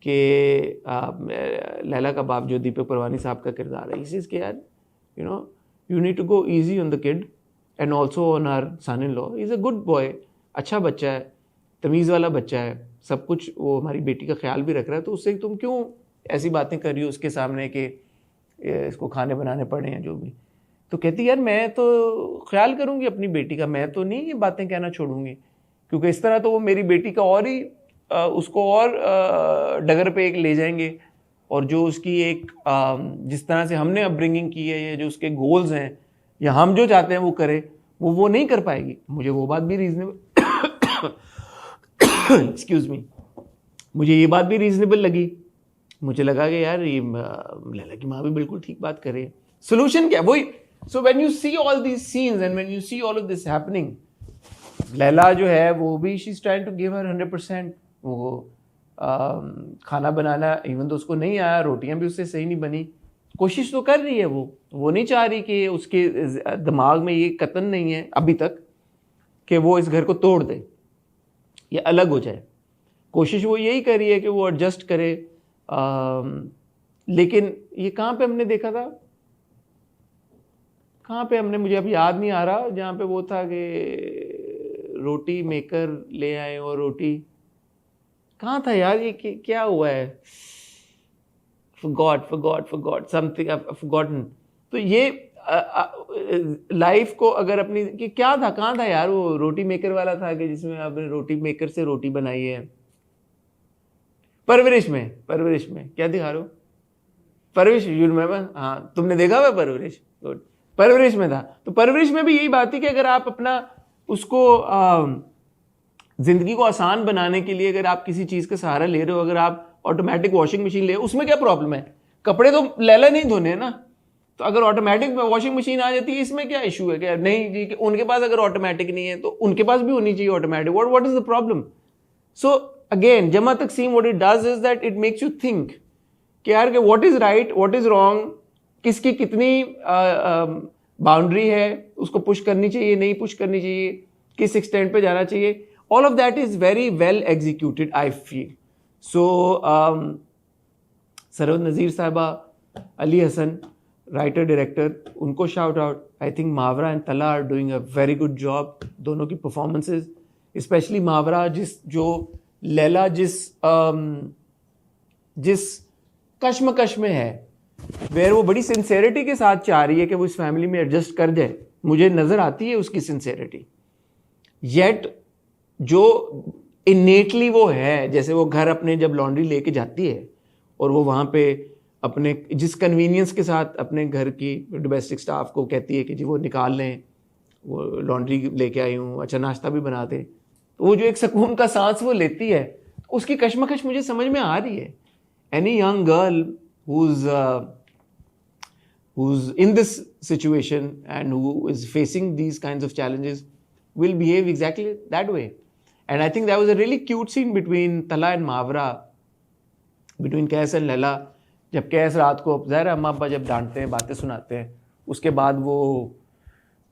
कि लैला का बाप जो दीपक परवानी साहब का किरदार है, इसी के यार you need to go easy on the kid and also on our son in law, is a good boy, अच्छा बच्चा है, तमीज़ वाला बच्चा है, सब कुछ वो हमारी बेटी का ख्याल भी रख रहा है, तो उससे तुम क्यों ऐसी बातें कर रही हो उसके सामने कि इसको खाने बनाने पड़े हैं जो भी। तो कहती यार मैं तो ख्याल करूँगी अपनी बेटी का, मैं तो नहीं ये बातें कहना छोड़ूंगी, क्योंकि इस तरह तो वो मेरी बेटी का और ही उसको और डगर पे एक ले जाएंगे, और जो उसकी एक जिस तरह से हमने अपब्रिंगिंग की है, ये जो उसके गोल्स हैं या हम जो चाहते हैं वो करे, वो नहीं कर पाएगी। मुझे वो बात भी रीजनेबल एक्सक्यूज मी, मुझे ये बात भी रीजनेबल लगी। मुझे लगा कि यार ये लैला की माँ भी बिल्कुल ठीक बात कर रही है। सोल्यूशन क्या, वही। So when you see all these scenes and when you see all of this happening, Laila जो है वो भी she is trying to give her 100%। वो खाना बनाना इवन तो उसको नहीं आया, रोटियां भी उससे सही नहीं बनी, कोशिश तो कर रही है वो नहीं चाह रही कि उसके दिमाग में ये कतन नहीं है अभी तक कि वो इस घर को तोड़ दे या अलग हो जाए। कोशिश वो यही कर रही है कि वो एडजस्ट करे। लेकिन ये कहाँ पे हमने देखा था, कहाँ पे हमने, मुझे अभी याद नहीं आ रहा, जहाँ पे वो था कि रोटी मेकर ले आए और रोटी, कहाँ था यार ये क्या हुआ है, forgot something I've forgotten। तो ये लाइफ को अगर अपनी कि क्या था, कहाँ था यार वो रोटी मेकर वाला था कि जिसमें आपने रोटी मेकर से रोटी बनाई है। परवरिश में क्या दिखा रहे हो, परवरिश, यू रिमेंबर? हाँ, तुमने देखा हुआ परवरिश? गुड। परवरिश में था, तो परवरिश में भी यही बात थी कि अगर आप अपना उसको जिंदगी को आसान बनाने के लिए अगर आप किसी चीज का सहारा ले रहे हो, अगर आप ऑटोमेटिक वॉशिंग मशीन ले, उसमें क्या प्रॉब्लम है, कपड़े तो लैला नहीं धोने हैं ना, तो अगर ऑटोमेटिक वॉशिंग मशीन आ जाती है इसमें क्या इशू है? क्या नहीं जी, कि उनके पास अगर ऑटोमेटिक नहीं है तो उनके पास भी होनी चाहिए automatic. What is the problem? So again जमा तकसीम what it does is that it makes you think कि यार कि what is right, what is wrong, किसकी कितनी बाउंड्री है, उसको पुश करनी चाहिए, नहीं पुश करनी चाहिए, किस एक्सटेंट पे जाना चाहिए। All of that is very well executed, I feel. So, Sarwat Nazir साहिबा, अली हसन, राइटर डायरेक्टर, उनको shout out. I think Mawra and Talha are doing a very good job, दोनों की परफॉर्मेंसेज, स्पेशली मावरा जो लैला जिस कश्मकश में है, वेर वो बड़ी सिंसेरिटी के साथ चाह रही है कि वो इस फैमिली में एडजस्ट कर जाए, मुझे नज़र आती है उसकी सिंसेरिटी। येट जो इनेटली वो है, जैसे वो घर अपने जब लॉन्ड्री लेके जाती है और वो वहाँ पे अपने जिस कन्वीनियंस के साथ अपने घर की डोमेस्टिक स्टाफ को कहती है कि जी वो निकाल लें, वो लॉन्ड्री लेके आई हूँ, अच्छा नाश्ता भी बना दे, तो वो जो एक सुकून का सांस वो लेती है, उसकी कश्मकश मुझे समझ में आ रही है। Any young girl who's in this situation and who is facing these kinds of challenges will behave exactly that way. And I think that was a really cute scene between Tala and Mavra, between Kaise and Laila. जब कैस रात को, ज़ाहिर है अम्मा अब्बा जब डांटते हैं, बातें सुनाते हैं, उसके बाद वो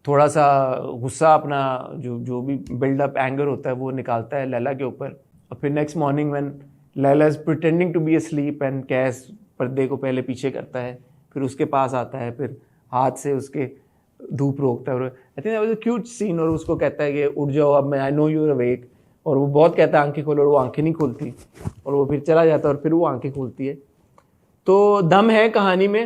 थोड़ा सा गुस्सा अपना जो भी बिल्डअप एंगर होता है वो निकालता है लैला के ऊपर। और फिर next morning when Laila is pretending to be asleep and Qais पर्दे को पहले पीछे करता है, फिर उसके पास आता है, फिर हाथ से उसके धूप रोकता है। I think that was a cute scene. और उसको कहता है कि उठ जाओ अब, मैं I know you are awake, और वो बहुत कहता है आंखें खोलो, और वो आंखें नहीं खोलती, और वो फिर चला जाता है और फिर वो आंखें खोलती है। तो दम है कहानी में।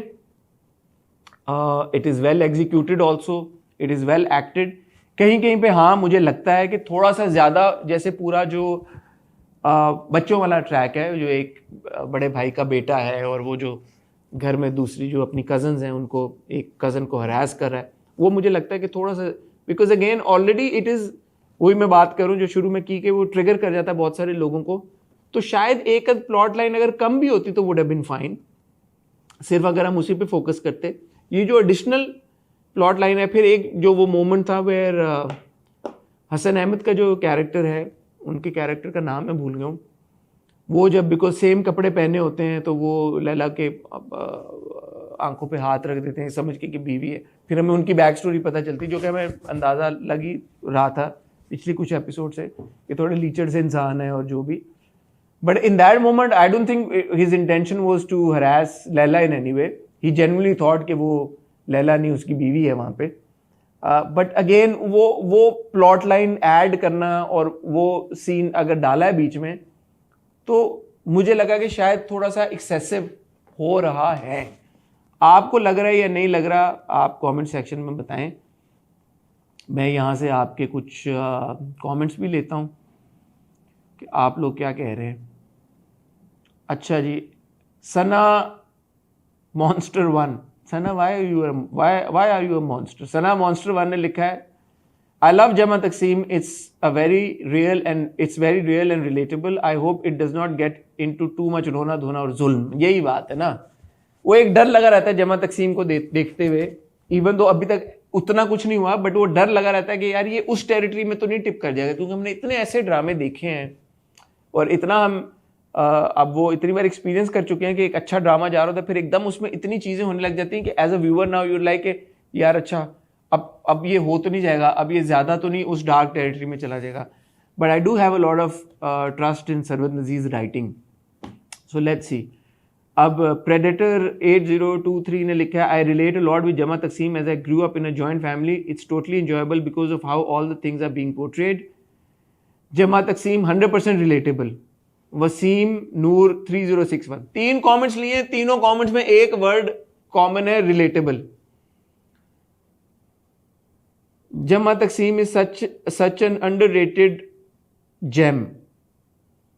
It is well executed also, it is well acted. कहीं कहीं पे हाँ मुझे लगता है कि थोड़ा सा ज़्यादा, जैसे पूरा जो बच्चों वाला ट्रैक है, जो एक बड़े भाई का बेटा है और वो जो घर में दूसरी जो अपनी कज़न्स हैं उनको, एक कज़न को हरास कर रहा है, वो मुझे लगता है कि थोड़ा सा, because again already it is, वही मैं बात करूं जो शुरू में की कि वो ट्रिगर कर जाता है बहुत सारे लोगों को, तो शायद एक प्लॉट लाइन अगर कम भी होती तो वुड हैव बीन फाइन, सिर्फ अगर हम उसी पे फोकस करते। ये जो एडिशनल प्लॉट लाइन है, फिर एक जो वो मोमेंट था वेयर हसन अहमद का जो कैरेक्टर है, उनके कैरेक्टर का नाम मैं भूल गया हूँ, वो जब बिकॉज सेम कपड़े पहने होते हैं तो वो लैला के आंखों पे हाथ रख देते हैं समझ के कि बीवी है, फिर हमें उनकी बैक स्टोरी पता चलती, जो कि हमें अंदाज़ा लग ही रहा था पिछली कुछ एपिसोड से कि थोड़े लीचड़ से इंसान है और जो भी, but in that moment I don't think his intention was to harass Laila in any way, he genuinely thought कि वो लैला नहीं उसकी बीवी है वहाँ पे, बट अगेन वो प्लॉट लाइन ऐड करना और वो सीन अगर डाला है बीच में तो मुझे लगा कि शायद थोड़ा सा एक्सेसिव हो रहा है। आपको लग रहा है या नहीं लग रहा, आप कमेंट सेक्शन में बताएं। मैं यहाँ से आपके कुछ कमेंट्स भी लेता हूँ कि आप लोग क्या कह रहे हैं। अच्छा जी, Sana monster one, Sana why are you a monster, Sana monster one ने लिखा है, I love Jama Takseem. It's very real and relatable. I hope it does not get into too much रोना धोना और जुल्म। यही बात है ना, वो एक डर लगा रहता है जमा तकसीम को देखते हुए, इवन दो अभी तक उतना कुछ नहीं हुआ, बट वो डर लगा रहता है कि यार ये उस टेरिटरी में तो नहीं टिप कर जाएगा, क्योंकि हमने इतने ऐसे ड्रामे देखे हैं और इतना हम अब वो इतनी बार एक्सपीरियंस कर चुके हैं कि एक अच्छा ड्रामा जा रहा था, फिर एकदम उसमें इतनी चीज़ें होने लग जाती हैं कि as a viewer now you're like यार अच्छा अब ये हो तो नहीं जाएगा, अब ये ज़्यादा तो नहीं उस डार्क टेरिटरी में चला जाएगा। But I do have a lot of trust in Sarwat Nazir's writing, so let's see. अब प्रेडेटर 8023 ने लिखा है, I relate a lot with Jama Taqseem as I grew up in a joint family, it's totally enjoyable because of how all the things are being portrayed. Jama Taqseem 100% relatable. Wasim Noor 3061, 3 comments लिए, तीनों comments में एक word common है, relatable. Jama Takseem is such an underrated gem.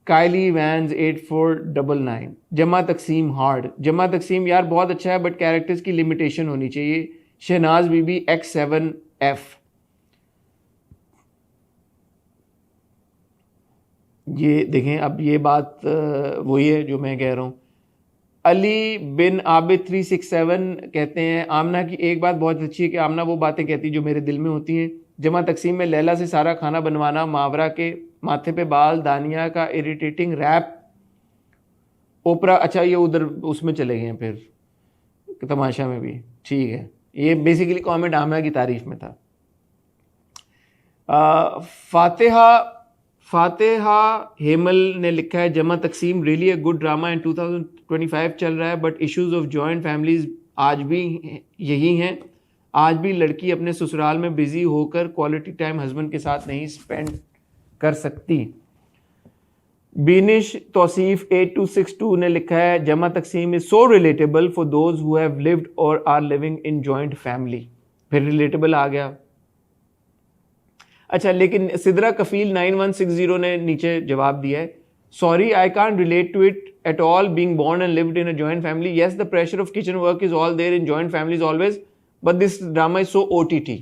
Kylie Vans 8499, Jama Takseem hard. Jama Takseem यार बहुत अच्छा है, but characters की लिमिटेशन होनी चाहिए। शहनाज बीबी X7F, ये देखें, अब ये बात वही है जो मैं कह रहा हूँ। अली बिन आबिद 367 कहते हैं, आमना की एक बात बहुत अच्छी है कि आमना वो बातें कहती है जो मेरे दिल में होती हैं। जमा तकसीम में लैला से सारा खाना बनवाना, मावरा के माथे पे बाल, दानिया का इरिटेटिंग रैप, ओपरा, अच्छा ये उधर उसमें चले गए हैं फिर तमाशा में भी, ठीक है। ये बेसिकली कमेंट आमना की तारीफ में था। फातिहा हेमल ने लिखा है, जमा तकसीम रियली अ गुड ड्रामा इन 2025 चल रहा है, but issues of joint families आज भी यही हैं। आज भी लड़की अपने ससुराल में बिजी होकर क्वालिटी टाइम हस्बैंड के साथ नहीं स्पेंड कर सकती। बीनिश तौसीफ 8262 ने लिखा है, Jama Taqseem is so relatable for those who have lived और are living in joint family. फिर रिलेटेबल आ गया। अच्छा, लेकिन सिदरा कफील 9160 ने नीचे जवाब दिया है, sorry I can't relate to it at all being born and lived in a joint family. Yes, the pressure of kitchen work is all there in joint families always, but this drama is so OTT।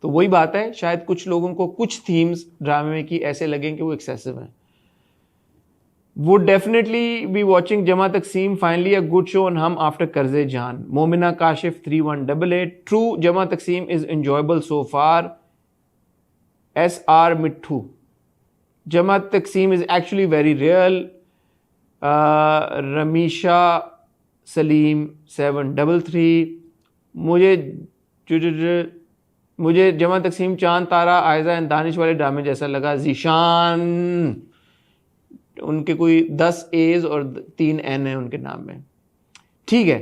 तो वही बात है, शायद कुछ लोगों को कुछ themes ड्रामे की ऐसे लगें कि वो एक्सेसिव हैं। Would definitely be watching Jama Takseem, finally a good show on Hum after Karze Jaan. Momina Kashif 3188, true Jama Takseem is enjoyable so far. SR Mithu, Jama Takseem is actually very real. Ramisha Salim 733, मुझे जमा तकसीम चांद तारा Aiza and Danish वाले ड्रामे जैसा लगा। जीशान, उनके कोई 10 A's और 3 N है उनके नाम में, ठीक है।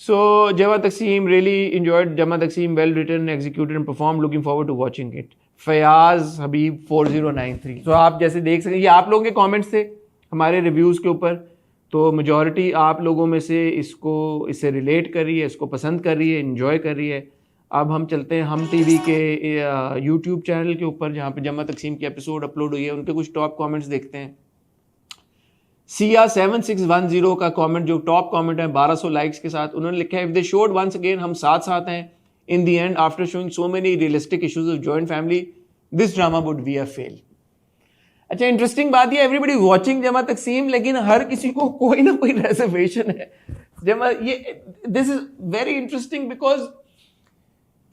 सो जमा तकसीम really enjoyed Jama Taqseem, well written, executed and perform, looking forward to watching it. Fayaz Habib 4093। तो आप जैसे देख सकते, ये आप लोगों के कमेंट्स थे हमारे रिव्यूज़ के ऊपर, तो मेजॉरिटी आप लोगों में से इससे रिलेट कर रही है, इसको पसंद कर रही है, इन्जॉय कर रही है। अब हम चलते हैं हम टीवी के यूट्यूब चैनल के ऊपर, जहाँ पे जमा तकसीम की एपिसोड अपलोड हुई है, उनके कुछ टॉप कमेंट्स देखते हैं। सिया7610 का कमेंट जो टॉप कमेंट है 1200 लाइक्स के साथ, उन्होंने लिखा है if they showed once again हम साथ साथ हैं in the end after showing so many realistic issues of joint family this drama would be a fail. अच्छा, इंटरेस्टिंग बात ये एवरीबडी वाचिंग जमा तकसीम, लेकिन हर किसी को कोई ना कोई रिजर्वेशन है जमा। ये this is very interesting because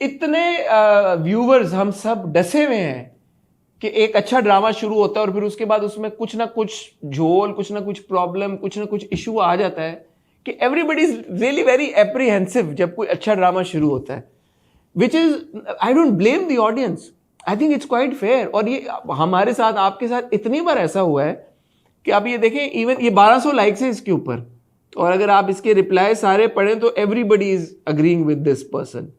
इतने व्यूवर्स हम सब डसे हुए हैं कि एक अच्छा ड्रामा शुरू होता है और फिर उसके बाद उसमें कुछ ना कुछ झोल, कुछ ना कुछ प्रॉब्लम, कुछ ना कुछ इशू आ जाता है कि everybody is really very apprehensive जब कोई अच्छा ड्रामा शुरू होता है, which is I don't blame the audience, I think it's quite fair. और ये हमारे साथ, आपके साथ इतनी बार ऐसा हुआ है कि आप ये देखें, इवन ये 1200 लाइक्स है इसके ऊपर, और अगर आप इसके रिप्लाई सारे पढ़ें तो everybody is agreeing with this person.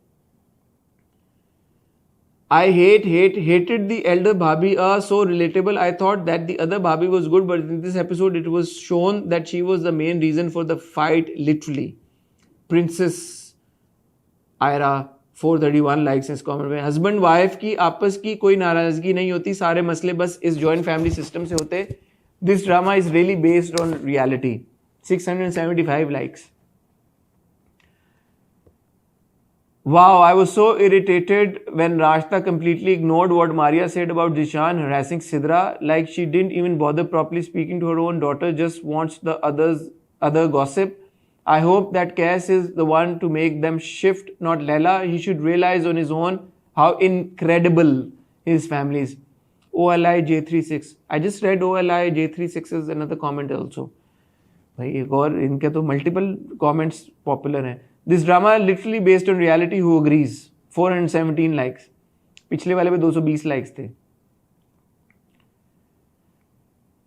I hated the elder Bhabhi. So relatable. I thought that the other Bhabhi was good, but in this episode it was shown that she was the main reason for the fight. Literally, Princess Ira 431 likes इस comment में। Husband wife की आपस की कोई नाराजगी नहीं होती, सारे मसले बस इस जॉइंट फैमिली सिस्टम से होते। This drama is really based on reality. 675 likes. Wow, I was so irritated when Rashta completely ignored what Maria said about Zishan harassing Sidra. Like she didn't even bother properly speaking to her own daughter, just wants the other gossip. I hope that Cass is the one to make them shift, not Lela. He should realize on his own how incredible his family is. OLI J36. I just read OLI J36 is another comment also. भाई एक और इनके तो multiple comments popular हैं। This drama literally based on reality. Who agrees? 417 likes. पिछले वाले पे 220 likes थे।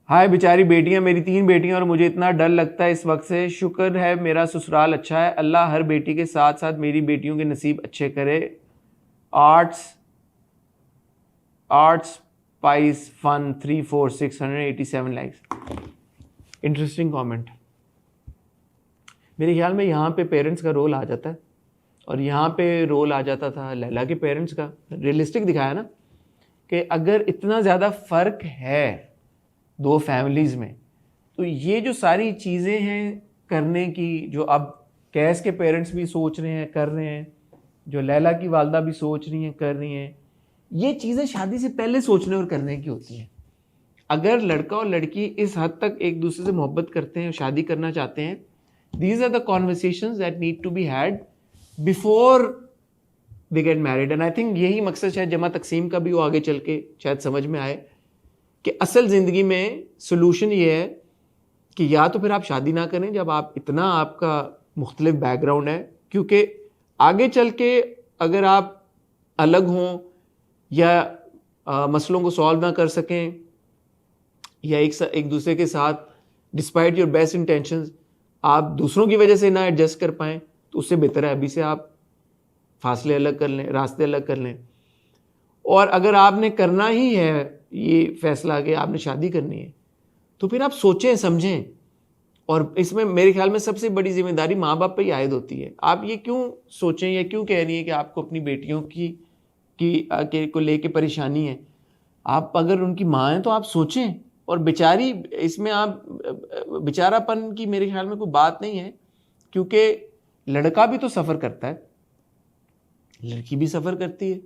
हाय बेचारी बेटियां, मेरी 3 बेटियां और मुझे इतना डर लगता है इस वक्त से। शुक्र है मेरा ससुराल अच्छा है, अल्लाह हर बेटी के साथ साथ मेरी बेटियों के नसीब अच्छे करे। Arts spice fun 687 likes। Interesting comment. मेरे ख्याल में यहाँ पे पेरेंट्स का रोल आ जाता है, और यहाँ पे रोल आ जाता था लैला के पेरेंट्स का। रियलिस्टिक दिखाया ना कि अगर इतना ज़्यादा फ़र्क है 2 फैमिलीज़ में, तो ये जो सारी चीज़ें हैं करने की, जो अब कैस के पेरेंट्स भी सोच रहे हैं, कर रहे हैं, जो लैला की वालदा भी सोच रही हैं, कर रही हैं, ये चीज़ें शादी से पहले सोचने और करने की होती हैं। अगर लड़का और लड़की इस हद तक एक दूसरे से मोहब्बत करते हैं और शादी करना चाहते हैं, these are the conversations that need to be had before they get married. And I think यही मकसद शायद जमा तकसीम का भी वो आगे चल के शायद समझ में आए कि असल ज़िंदगी में सोल्यूशन ये है कि या तो फिर आप शादी ना करें जब आप इतना आपका मुख्तलिफ बैकग्राउंड है, क्योंकि आगे चल के अगर आप अलग हों या मसलों को सॉल्व ना कर सकें या एक दूसरे के साथ डिस्पाइट योर बेस्ट इंटेंशंस आप दूसरों की वजह से ना एडजस्ट कर पाएँ, तो उससे बेहतर है अभी से आप फासले अलग कर लें, रास्ते अलग कर लें। और अगर आपने करना ही है ये फैसला कि आपने शादी करनी है, तो फिर आप सोचें समझें। और इसमें मेरे ख्याल में सबसे बड़ी जिम्मेदारी माँ बाप पे ही आयद होती है। आप ये क्यों सोचें या क्यों कह रही है कि आपको अपनी बेटियों को लेके परेशानी है। आप अगर उनकी माँ हैं तो आप सोचें। और बेचारी, इसमें आप बेचारापन की मेरे ख्याल में कोई बात नहीं है, क्योंकि लड़का भी तो सफ़र करता है, लड़की भी सफ़र करती है।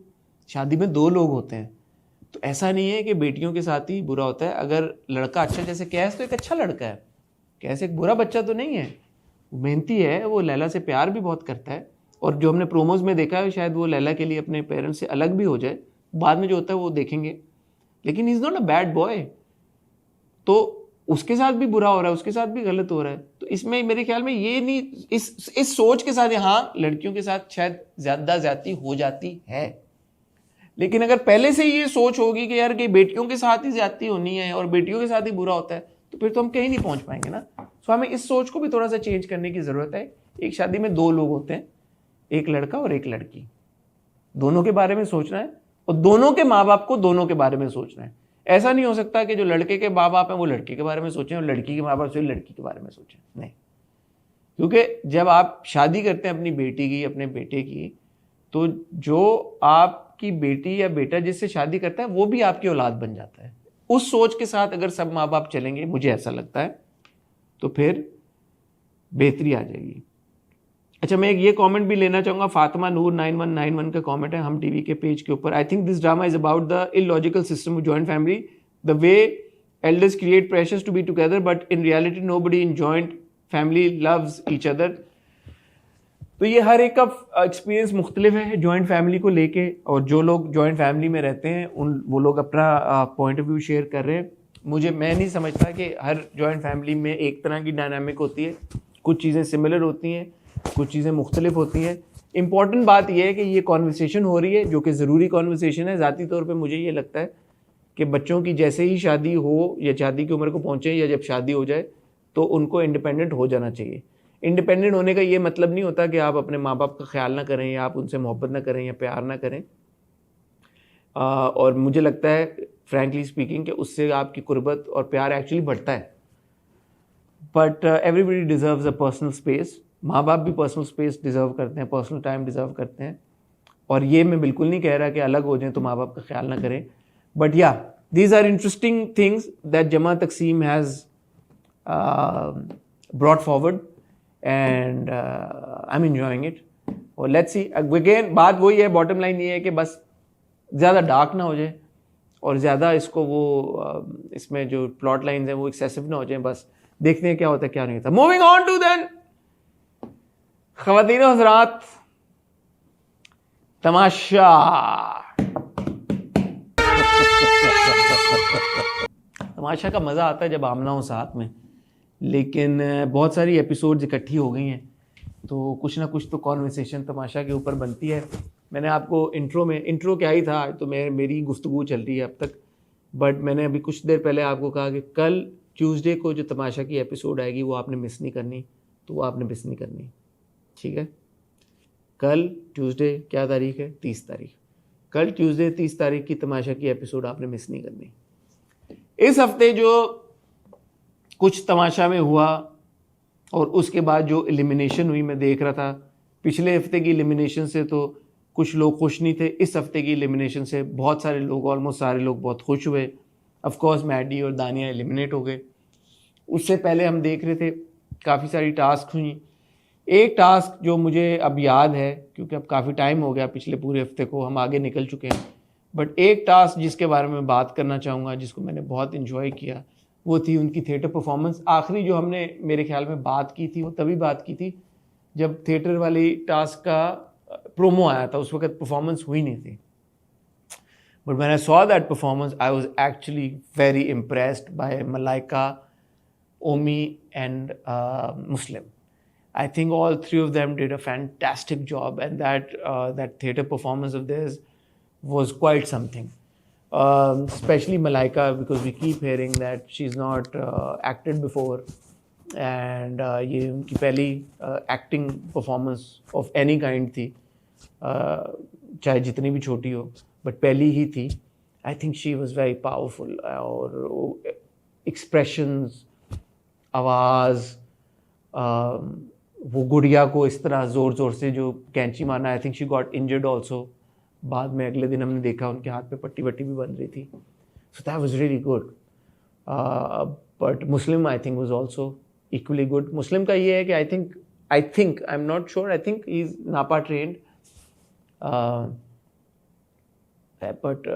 शादी में 2 लोग होते हैं, तो ऐसा नहीं है कि बेटियों के साथ ही बुरा होता है। अगर लड़का अच्छा, जैसे कैस तो एक अच्छा लड़का है, कैस एक बुरा बच्चा तो नहीं है, मेहनती है, वो लैला से प्यार भी बहुत करता है। और जो हमने प्रोमोज में देखा है शायद वो लैला के लिए अपने पेरेंट्स से अलग भी हो जाए, बाद में जो होता है वो देखेंगे। लेकिन he is not a bad boy, तो उसके साथ भी बुरा हो रहा है, उसके साथ भी गलत हो रहा है। तो इसमें मेरे ख्याल में ये नहीं, इस सोच के साथ हाँ लड़कियों के साथ शायद ज़्यादा ज्यादती हो जाती है, लेकिन अगर पहले से ये सोच होगी कि यार कि बेटियों के साथ ही ज्यादती होनी है और बेटियों के साथ ही बुरा होता है, तो फिर तो हम कहीं नहीं पहुंच पाएंगे ना। सो हमें इस सोच को भी थोड़ा सा चेंज करने की ज़रूरत है। एक शादी में 2 लोग होते हैं, एक लड़का और एक लड़की, दोनों के बारे में सोचना है और दोनों के माँ बाप को दोनों के बारे में सोचना है। ऐसा नहीं हो सकता कि जो लड़के के माँ बाप हैं वो लड़के के बारे में सोचें और लड़की के माँ बाप से लड़की के बारे में सोचें, नहीं। क्योंकि जब आप शादी करते हैं अपनी बेटी की, अपने बेटे की, तो जो आपकी बेटी या बेटा जिससे शादी करता है वो भी आपकी औलाद बन जाता है। उस सोच के साथ अगर सब माँ बाप चलेंगे, मुझे ऐसा लगता है तो फिर बेहतरी आ जाएगी। अच्छा, मैं एक ये कमेंट भी लेना चाहूँगा, फातिमा नूर 9191 का कमेंट है हम टीवी के पेज के ऊपर। I think this drama is about the illogical system of joint family, the way elders create pressures to be together, but in reality nobody in joint family loves each other. तो ये हर एक का experience मुख्तलिफ है joint family को लेके, और जो लोग जॉइंट फैमिली में रहते हैं वो लोग अपना पॉइंट ऑफ व्यू शेयर कर रहे हैं। मैं नहीं समझता कि हर जॉइंट फैमिली में एक तरह की डायनामिक होती है। कुछ चीज़ें सिमिलर होती हैं, कुछ चीज़ें मुख्तलिफ होती हैं। इंपॉर्टेंट बात यह है कि ये कॉन्वर्सेशन हो रही है, जो कि ज़रूरी कॉन्वर्सेशन है। ज़ाती तौर पर मुझे ये लगता है कि बच्चों की जैसे ही शादी हो या शादी की उम्र को पहुँचे या जब शादी हो जाए तो उनको इंडिपेंडेंट हो जाना चाहिए। इंडिपेंडेंट होने का ये मतलब नहीं होता कि आप अपने माँ बाप का ख्याल ना करें या आप उनसे मोहब्बत ना करें या प्यार ना करें। और मुझे लगता है फ्रैंकली स्पीकिंग कि उससे आपकी कुर्बत और प्यार एक्चुअली बढ़ता है। But everybody deserves a personal space. माँ बाप भी पर्सनल स्पेस डिज़र्व करते हैं, पर्सनल टाइम डिज़र्व करते हैं। और ये मैं बिल्कुल नहीं कह रहा कि अलग हो जाएं तो माँ बाप का ख्याल ना करें। But yeah, these are interesting things that Jama Takseem has brought forward, and I'm enjoying it. और let's see. Again, बात वही है, बॉटम लाइन ये है कि बस ज़्यादा डार्क ना हो जाए और ज़्यादा इसको वो इसमें जो प्लॉट लाइन्स हैं वो एक्सेसिव ना हो जाए। बस देखते हैं क्या होता है क्या नहीं होता। मूविंग ऑन टू देन, ख़वातीन और हज़रात, तमाशा। तमाशा का मज़ा आता है जब आमना हो साथ में, लेकिन बहुत सारी एपिसोड्स इकट्ठी हो गई हैं तो कुछ ना कुछ तो कॉन्वर्सेशन तमाशा के ऊपर बनती है। मैंने आपको इंट्रो क्या ही था, तो मेरी गुफ्तगू चल रही है अब तक, बट मैंने अभी कुछ देर पहले आपको कहा कि कल ट्यूसडे को जो तमाशा की एपिसोड आएगी वो आपने मिस नहीं करनी, तो वो आपने मिस नहीं करनी, ठीक है। कल ट्यूसडे क्या तारीख है? 30 तारीख। कल ट्यूसडे 30 तारीख की तमाशा की एपिसोड आपने मिस नहीं करनी। इस हफ्ते जो कुछ तमाशा में हुआ और उसके बाद जो एलिमिनेशन हुई, मैं देख रहा था पिछले हफ्ते की एलिमिनेशन से तो कुछ लोग खुश नहीं थे। इस हफ्ते की एलिमिनेशन से बहुत सारे लोग, ऑलमोस्ट सारे लोग बहुत खुश हुए। ऑफ कोर्स मैडी और दानिया एलिमिनेट हो गए। उससे पहले हम देख रहे थे काफ़ी सारी टास्क हुई। एक टास्क जो मुझे अब याद है, क्योंकि अब काफ़ी टाइम हो गया पिछले पूरे हफ्ते को, हम आगे निकल चुके हैं, बट एक टास्क जिसके बारे में बात करना चाहूँगा, जिसको मैंने बहुत इन्जॉय किया, वो थी उनकी थिएटर परफॉर्मेंस। आखिरी जो हमने मेरे ख्याल में बात की थी वो तभी बात की थी जब थिएटर वाली टास्क का प्रोमो आया था। उस वक्त परफॉर्मेंस हुई नहीं थी, but when I saw that performance I was actually very impressed by Malaika, Omi and Muslim. I think all three of them did a fantastic job, and that theatre performance of theirs was quite something. Especially Malaika, because we keep hearing that she's not acted before, and ये उनकी पहली acting performance of any kind थी, चाहे जितनी भी छोटी हो, but पहली ही थी. I think she was very powerful, और expressions, आवाज़, वो गुड़िया को इस तरह ज़ोर ज़ोर से जो कैंची मारना, I think she got injured also. बाद में अगले दिन हमने देखा उनके हाथ पे पट्टी वट्टी भी बन रही थी, so that was really good. But Muslim I think was also equally good. Muslim का ये है कि I think I am not sure, I think he is NAPA trained, but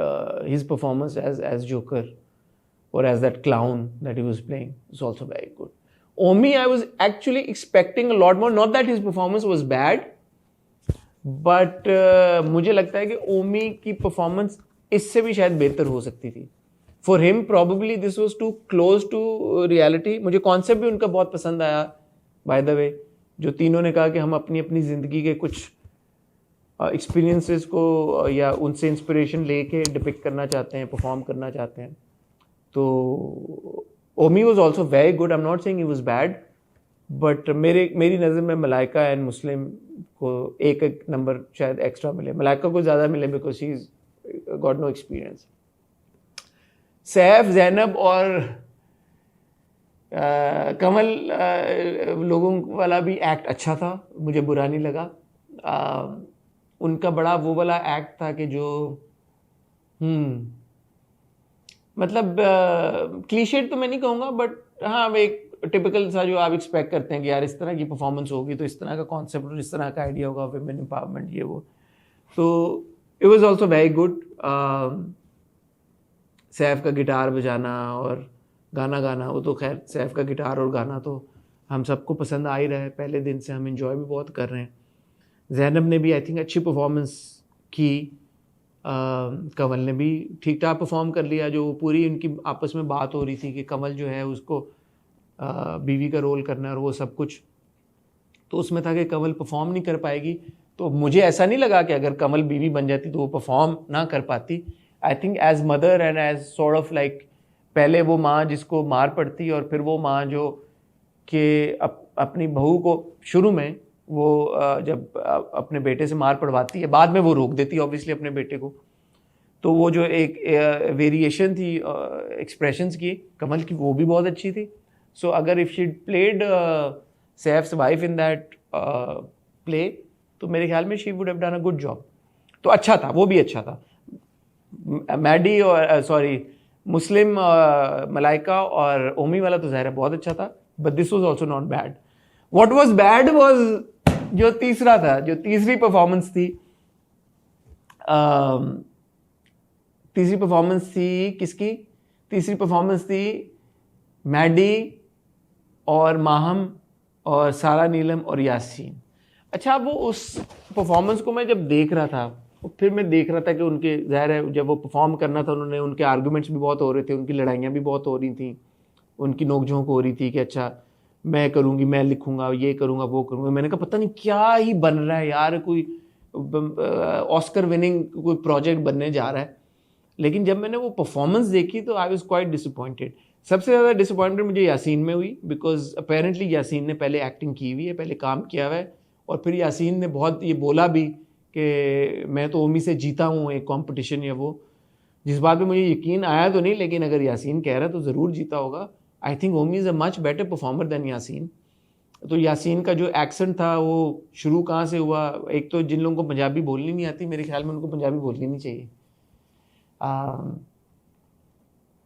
his performance as joker or as that clown that he was playing was also very good. Omi, I was actually expecting a lot more. Not that his performance was bad, but मुझे लगता है कि ओमी की performance इससे भी शायद बेहतर हो सकती थी. For him, probably this was too close to reality. मुझे कॉन्सेप्ट भी उनका बहुत पसंद आया. By the way, जो तीनों ने कहा कि हम अपनी अपनी ज़िंदगी के कुछ एक्सपीरियंसेस को या उनसे इंस्पिरेशन लेके डिपिक्ट करना चाहते हैं, परफॉर्म करना चाहते हैं. तो Omi was also very good. I am not saying he was bad, but मेरी नज़र में मलाइका एंड मुस्लिम को एक नंबर शायद एक्स्ट्रा मिले. मलाइका को ज़्यादा मिले because she is got no experience. Saif, Zainab और कमल लोगों वाला भी एक्ट अच्छा था, मुझे बुरा नहीं लगा. उनका बड़ा वो वाला एक्ट था कि जो मतलब क्लीशेड तो मैं नहीं कहूँगा, बट हाँ एक टिपिकल सा जो आप एक्सपेक्ट करते हैं कि यार इस तरह की परफॉर्मेंस होगी तो इस तरह का कॉन्सेप्ट और इस तरह का आइडिया होगा, विमेन एम्पावरमेंट ये वो. तो it was also very good. Saif का गिटार बजाना और गाना गाना, वो तो खैर सैफ का गिटार और गाना तो हम सबको पसंद आ ही रहा है, पहले दिन से हम इंजॉय भी बहुत कर रहे हैं. ज़ैनब ने भी आई थिंक अच्छी परफॉर्मेंस की. कंवल ने भी ठीक ठाक परफॉर्म कर लिया. जो पूरी उनकी आपस में बात हो रही थी कि कंवल जो है उसको बीवी का रोल करना है और वो सब कुछ, तो उसमें था कि कंवल परफॉर्म नहीं कर पाएगी. तो मुझे ऐसा नहीं लगा कि अगर कंवल बीवी बन जाती तो वो परफॉर्म ना कर पाती. I think as mother and as sort of like, पहले वो माँ जिसको मार पड़ती और फिर वो माँ जो कि अपनी बहू को शुरू में वो जब अपने बेटे से मार पड़वाती है, बाद में वो रोक देती है ऑब्वियसली अपने बेटे को. तो वो जो एक वेरिएशन थी एक्सप्रेशंस की कमल की, वो भी बहुत अच्छी थी. सो अगर if she played Saif's wife in that play, तो मेरे ख्याल में she would have done a good job. तो अच्छा था, वो भी अच्छा था. मैडी और सॉरी मुस्लिम मलाइका और ओमी वाला तो ज़ाहिर है बहुत अच्छा था, but this was also not bad. What was bad was जो तीसरा था, जो तीसरी परफॉर्मेंस थी. तीसरी परफॉर्मेंस थी किसकी? तीसरी परफॉर्मेंस थी मैडी और माहम और सारा नीलम और यासीन. अच्छा, वो उस परफॉर्मेंस को मैं जब देख रहा था, फिर मैं देख रहा था कि उनके ज़ाहिर है जब वो परफॉर्म करना था, उन्होंने उनके आर्गूमेंट्स भी बहुत हो रहे थे, उनकी लड़ाइयाँ भी बहुत हो रही थी, उनकी नोकझोंक हो रही थी कि अच्छा मैं करूँगी, मैं लिखूँगा, ये करूँगा, वो करूँगा. मैंने कहा पता नहीं क्या ही बन रहा है यार, कोई ऑस्कर विनिंग कोई प्रोजेक्ट बनने जा रहा है. लेकिन जब मैंने वो परफॉर्मेंस देखी तो आई वाज क्वाइट डिसअपॉइंटेड. सबसे ज़्यादा डिसअपॉइंटेड मुझे यासीन में हुई, बिकॉज अपेरेंटली यासीन ने पहले एक्टिंग की हुई है, पहले काम किया हुआ है, और फिर यासीन ने बहुत ये बोला भी कि मैं तो ओमी से जीता हूँ एक कंपटीशन या वो, जिस बात पे मुझे यकीन आया तो नहीं, लेकिन अगर यासीन कह रहा है तो ज़रूर जीता होगा. I think Omi is a much better performer than Yasin. तो यासीन का जो एक्सेंट था वो शुरू कहाँ से हुआ? एक तो जिन लोगों को पंजाबी बोलनी नहीं आती, मेरे ख्याल में उनको पंजाबी बोलनी नहीं चाहिए.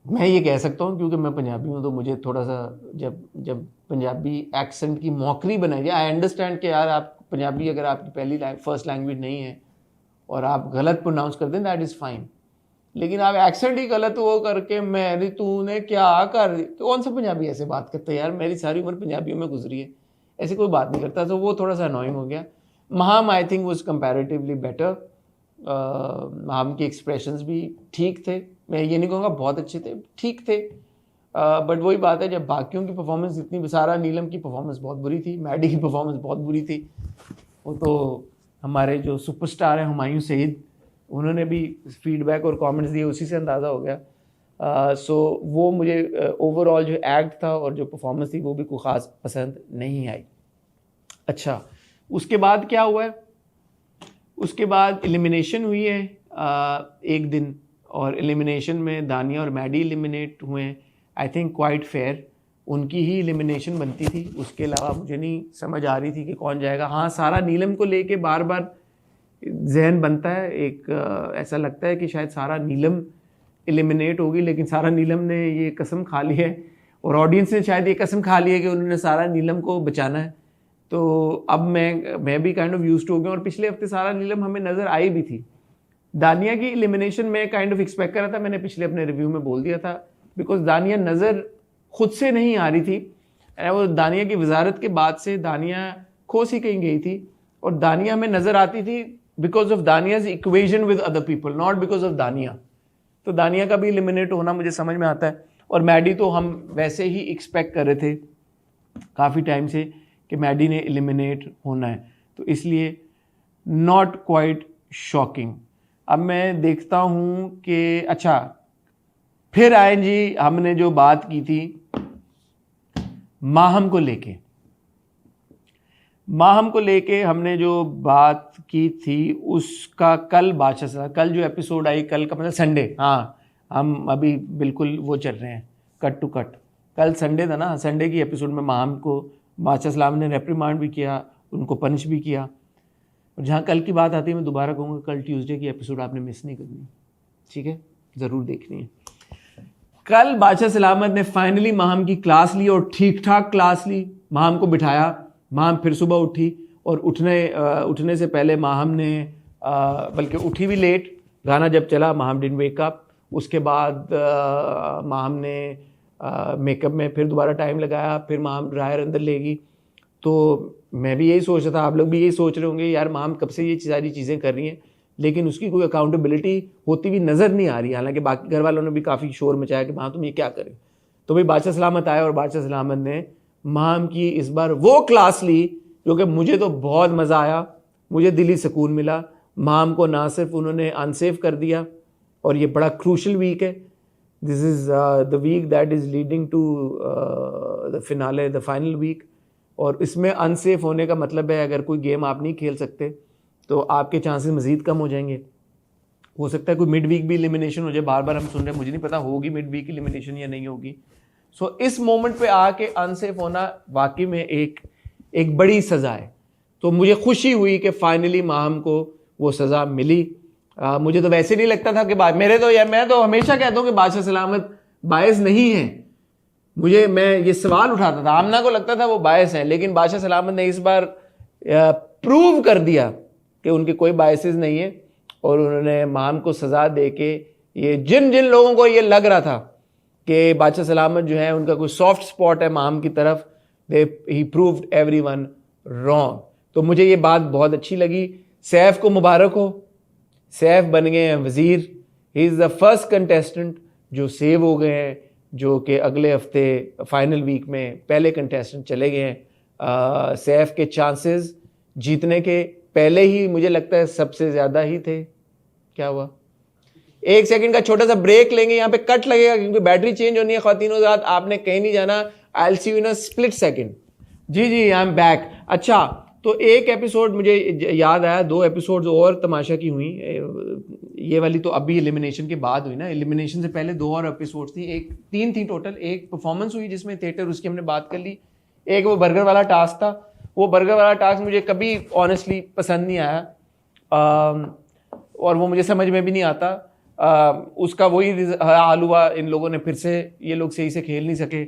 मैं ये कह सकता हूँ क्योंकि मैं पंजाबी हूँ, तो मुझे थोड़ा सा जब पंजाबी एक्सेंट की मौकरी बनाई जाए, आई अंडरस्टैंड कि यार आप पंजाबी अगर आपकी फर्स्ट लैंग्वेज नहीं है और आप गलत प्रोनाउंस कर दें, दैट इज़ फाइन. लेकिन आप एक्सेंट ही गलत वो करके मेरी तूने क्या कर, कौन सा पंजाबी ऐसे बात करता है यार? मेरी सारी उम्र पंजाबियों में गुजरी है, ऐसे कोई बात नहीं करता. तो वो थोड़ा सा अनोइंग हो गया. Maham I think was comparatively better. Maham के एक्सप्रेशंस भी ठीक थे, मैं ये नहीं कहूँगा बहुत अच्छे थे, ठीक थे. बट वही बात है, जब बाकियों की परफॉर्मेंस इतनी, सारा नीलम की परफॉर्मेंस बहुत बुरी थी, मैडी की परफॉर्मेंस बहुत बुरी थी. वो तो हमारे जो सुपरस्टार हैं हुमायूं सईद, उन्होंने भी फीडबैक और कमेंट्स दिए, उसी से अंदाज़ा हो गया. सो वो मुझे ओवरऑल जो एक्ट था और जो परफॉर्मेंस थी वो भी कोई ख़ास पसंद नहीं आई. अच्छा, उसके बाद क्या हुआ है? उसके बाद एलिमिनेशन हुई है एक दिन, और एलिमिनेशन में दानिया और मैडी एलिमिनेट हुए हैं. आई थिंक क्वाइट फेयर, उनकी ही एलिमिनेशन बनती थी. उसके अलावा मुझे नहीं समझ आ रही थी कि कौन जाएगा. हाँ, सारा नीलम को लेके बार बार जहन बनता है, एक ऐसा लगता है कि शायद सारा नीलम एलिमिनेट होगी, लेकिन सारा नीलम ने ये कसम खा ली है और ऑडियंस ने शायद ये कसम खा ली है कि उन्होंने सारा नीलम को बचाना है. तो अब मैं भी काइंड ऑफ यूज्ड हो गया. और पिछले हफ्ते सारा नीलम हमें नज़र आई भी थी. दानिया की एलिमिनेशन में काइंड ऑफ एक्सपेक्ट कर रहा था, मैंने पिछले अपने रिव्यू में बोल दिया था, बिकॉज दानिया नज़र खुद से नहीं आ रही थी. वो दानिया की वजारत के बाद से दानिया खो सी कहीं गई थी, और दानिया हमें नज़र आती थी because of Dania's equation with other people, not because of Dania. तो दानिया का भी एलिमिनेट होना मुझे समझ में आता है. और मैडी तो हम वैसे ही एक्सपेक्ट कर रहे थे काफ़ी टाइम से कि मैडी ने एलिमिनेट होना है, तो इसलिए नॉट क्वाइट शॉकिंग. अब मैं देखता हूँ कि अच्छा, फिर आए जी, हमने जो बात की थी माहम को लेके, माहम को लेके हमने जो बात की थी उसका कल बादशाह, कल जो एपिसोड आई, कल का मतलब संडे, हाँ हम अभी बिल्कुल वो चल रहे हैं कट टू कट. कल संडे था ना, संडे की एपिसोड में माहम को बादशाह सलाम ने रेप्रिमांड भी किया, उनको पनिश भी किया. और जहाँ कल की बात आती है, मैं दोबारा कहूँगा कल ट्यूसडे की एपिसोड आपने मिस नहीं करनी, ठीक है, ज़रूर देखनी है. कल बादशाह सलामत ने फाइनली माहम की क्लास ली और ठीक ठाक क्लास ली। माहम को बिठाया, माहम फिर सुबह उठी और उठने से पहले माहम ने बल्कि उठी भी लेट, गाना जब चला माहम डिडंट वेक अप। उसके बाद माहम ने मेकअप में फिर दोबारा टाइम लगाया, फिर माहम ड्रायर अंदर लेगी। तो मैं भी यही सोच रहा था, आप लोग भी यही सोच रहे होंगे यार माहम कब से ये सारी चीज़ें कर रही हैं, लेकिन उसकी कोई अकाउंटेबिलिटी होती हुई नज़र नहीं आ रही। हालांकि बाकी घर वालों ने भी काफ़ी शोर मचाया कि माँ तुम ये क्या करें। तो भाई बादशाह सलामत आए और बादशाह सलामत ने माहम की इस बार वो क्लास ली जो कि मुझे तो बहुत मज़ा आया, मुझे दिली सुकून मिला। माहम को ना सिर्फ उन्होंने अनसेफ कर दिया, और ये बड़ा क्रूशल वीक है। This is the week that is leading to the finale, the final week. और इसमें अनसेफ होने का मतलब है अगर कोई गेम आप नहीं खेल सकते तो आपके चांसेस मज़ीद कम हो जाएंगे। हो सकता है कोई मिड वीक भी एलिमिनेशन हो जाए। बार बार हम सुन रहे हैं, मुझे नहीं पता होगी मिड वीक एलिमिनेशन या नहीं होगी। सो इस मोमेंट पे आके अनसेफ होना वाकई में एक बड़ी सज़ा है। तो मुझे खुशी हुई कि फाइनली माहम को वो सज़ा मिली। मुझे तो वैसे नहीं लगता था कि मैं तो हमेशा कहता हूँ कि बादशाह सलामत बायस नहीं है। मैं ये सवाल उठाता था, आमना को लगता था वो बायस है, लेकिन बादशाह सलामत ने इस बार प्रूव कर दिया कि उनके कोई बायसेस नहीं है। और उन्होंने माहम को सज़ा दे के ये जिन लोगों को ये लग रहा था कि बादशाह सलामत जो है उनका कोई सॉफ्ट स्पॉट है माहम की तरफ, ही प्रूव्ड एवरीवन रॉन्ग। तो मुझे ये बात बहुत अच्छी लगी। सैफ को मुबारक हो, सैफ बन गए हैं वज़ीर। He is the first contestant जो सेव हो गए हैं, जो कि अगले हफ्ते फाइनल वीक में पहले कंटेस्टेंट चले गए हैं। सैफ के चांसेस जीतने के पहले ही मुझे लगता है सबसे ज़्यादा ही थे। क्या हुआ? 1 सेकंड का छोटा सा ब्रेक लेंगे, यहाँ पे कट लगेगा क्योंकि बैटरी चेंज होनी है। ख्वातीन हज़रात, आपने कहीं नहीं जाना। I will see you in a split second. जी आई एम बैक। अच्छा, तो एक एपिसोड मुझे याद आया, 2 एपिसोड्स और तमाशा की हुई। ये वाली तो अभी एलिमिनेशन के बाद हुई ना, एलिमिनेशन से पहले 2 और एपिसोड्स थी, 3 थी टोटल। एक परफॉर्मेंस हुई जिसमें थिएटर, उसकी हमने बात कर ली। एक वो बर्गर वाला टास्क था। वो बर्गर वाला टास्क मुझे कभी ऑनेस्टली पसंद नहीं आया, और वो मुझे समझ में भी नहीं आता। उसका वही हाल हुआ, इन लोगों ने फिर से, ये लोग सही से खेल नहीं सके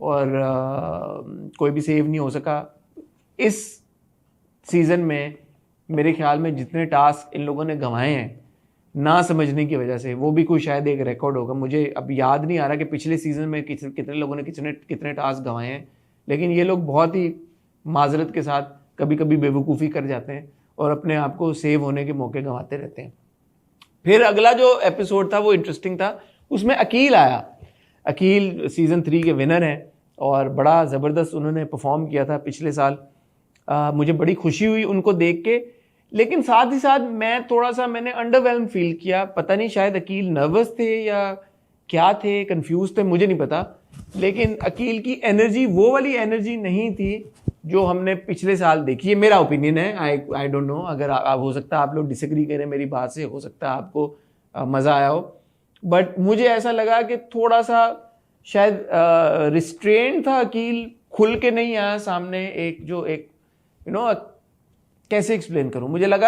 और कोई भी सेव नहीं हो सका। इस सीज़न में मेरे ख्याल में जितने टास्क इन लोगों ने गंवाए हैं ना समझने की वजह से, वो भी कोई शायद एक रिकॉर्ड होगा। मुझे अब याद नहीं आ रहा कि पिछले सीज़न में कितने लोगों ने कितने टास्क गंवाए हैं, लेकिन ये लोग बहुत ही माजरत के साथ कभी कभी बेवकूफ़ी कर जाते हैं और अपने आप को सेव होने के मौके गंवाते रहते हैं। फिर अगला जो एपिसोड था वो इंटरेस्टिंग था। उसमें अकील आया। अकील सीज़न 3 के विनर हैं और बड़ा ज़बरदस्त उन्होंने परफॉर्म किया था पिछले साल। मुझे बड़ी खुशी हुई उनको देख के, लेकिन साथ ही साथ मैंने अंडरवेल्म फील किया। पता नहीं शायद अकील नर्वस थे या क्या थे, कंफ्यूज थे, मुझे नहीं पता। लेकिन अकील की एनर्जी वो वाली एनर्जी नहीं थी जो हमने पिछले साल देखी है। मेरा ओपिनियन है, आई डोंट नो, अगर हो सकता है आप लोग डिसएग्री करें मेरी बात से, हो सकता है आपको मज़ा आया हो, बट मुझे ऐसा लगा कि थोड़ा सा शायद रिस्ट्रेंट था अकील, खुल के नहीं आया सामने। एक कैसे एक्सप्लेन करूं, मुझे लगा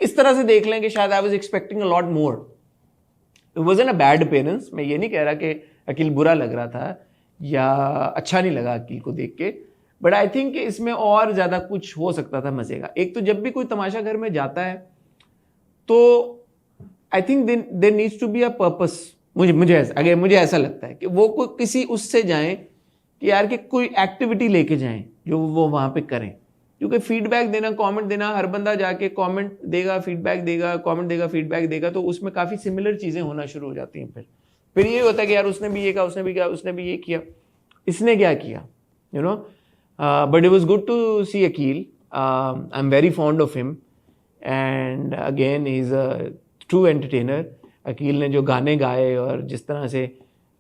इस तरह से देख लें कि शायद I was expecting a lot more. It wasn't a bad appearance. मैं ये नहीं कह रहा कि अकील बुरा लग रहा था या अच्छा नहीं लगा अकील को देख के, बट आई थिंक इसमें और ज़्यादा कुछ हो सकता था मज़े का। एक तो जब भी कोई तमाशा घर में जाता है तो I think there needs to be a purpose. मुझे ऐसा लगता है कि वो कोई किसी उससे जाएं कि यार कि कोई एक्टिविटी लेके जाएं जो वो वहाँ पे करें, क्योंकि फीडबैक देना, कमेंट देना, हर बंदा जाके कमेंट देगा, फीडबैक देगा, कमेंट देगा, फीडबैक देगा, तो उसमें काफ़ी सिमिलर चीज़ें होना शुरू हो जाती हैं। फिर ये होता है कि यार उसने भी ये कहा, उसने भी कहा, उसने भी ये किया, इसने क्या किया, you know. But it was good to see Akeel. I am very fond of him and again he is a true entertainer. Akeel ने जो गाने गाए और जिस तरह से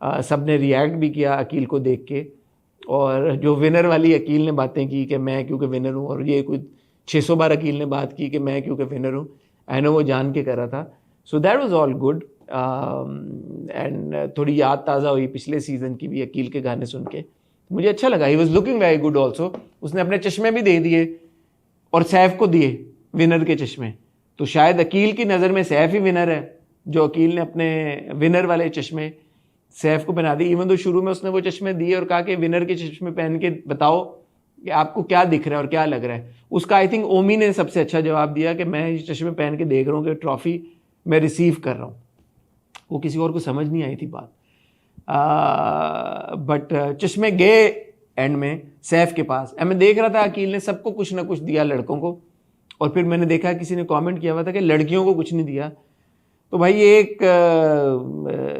सब ने रिएक्ट भी किया अकील को देख के, और जो विनर वाली अकील ने बातें की कि मैं क्योंकि विनर हूँ, और ये कुछ 600 बार अकील ने बात की कि मैं क्योंकि विनर हूँ। आई नो वो जान के कर रहा था। सो that was all good. And थोड़ी याद ताज़ा हुई पिछले सीज़न की भी अकील के गाने सुन के, मुझे अच्छा लगा। He was looking very good also. उसने अपने चश्मे भी दे दिए और सैफ को दिए, विनर के चश्मे। तो शायद अकील की नज़र में सैफ ही विनर है, जो अकील ने अपने विनर वाले चश्मे सैफ को पहना दी, इवन तो शुरू में उसने वो चश्मे दिए और कहा कि विनर के चश्मे पहन के बताओ कि आपको क्या दिख रहा है और क्या लग रहा है। उसका आई थिंक ओमी ने सबसे अच्छा जवाब दिया कि मैं इस चश्मे पहन के देख रहा हूँ कि ट्रॉफी मैं रिसीव कर रहा हूँ। वो किसी और को समझ नहीं आई थी बात, बट चश्मे गए एंड में सैफ के पास। मैं देख रहा था अकील ने सबको कुछ ना कुछ दिया लड़कों को, और फिर मैंने देखा किसी ने कमेंट किया हुआ था कि लड़कियों को कुछ नहीं दिया। तो भाई एक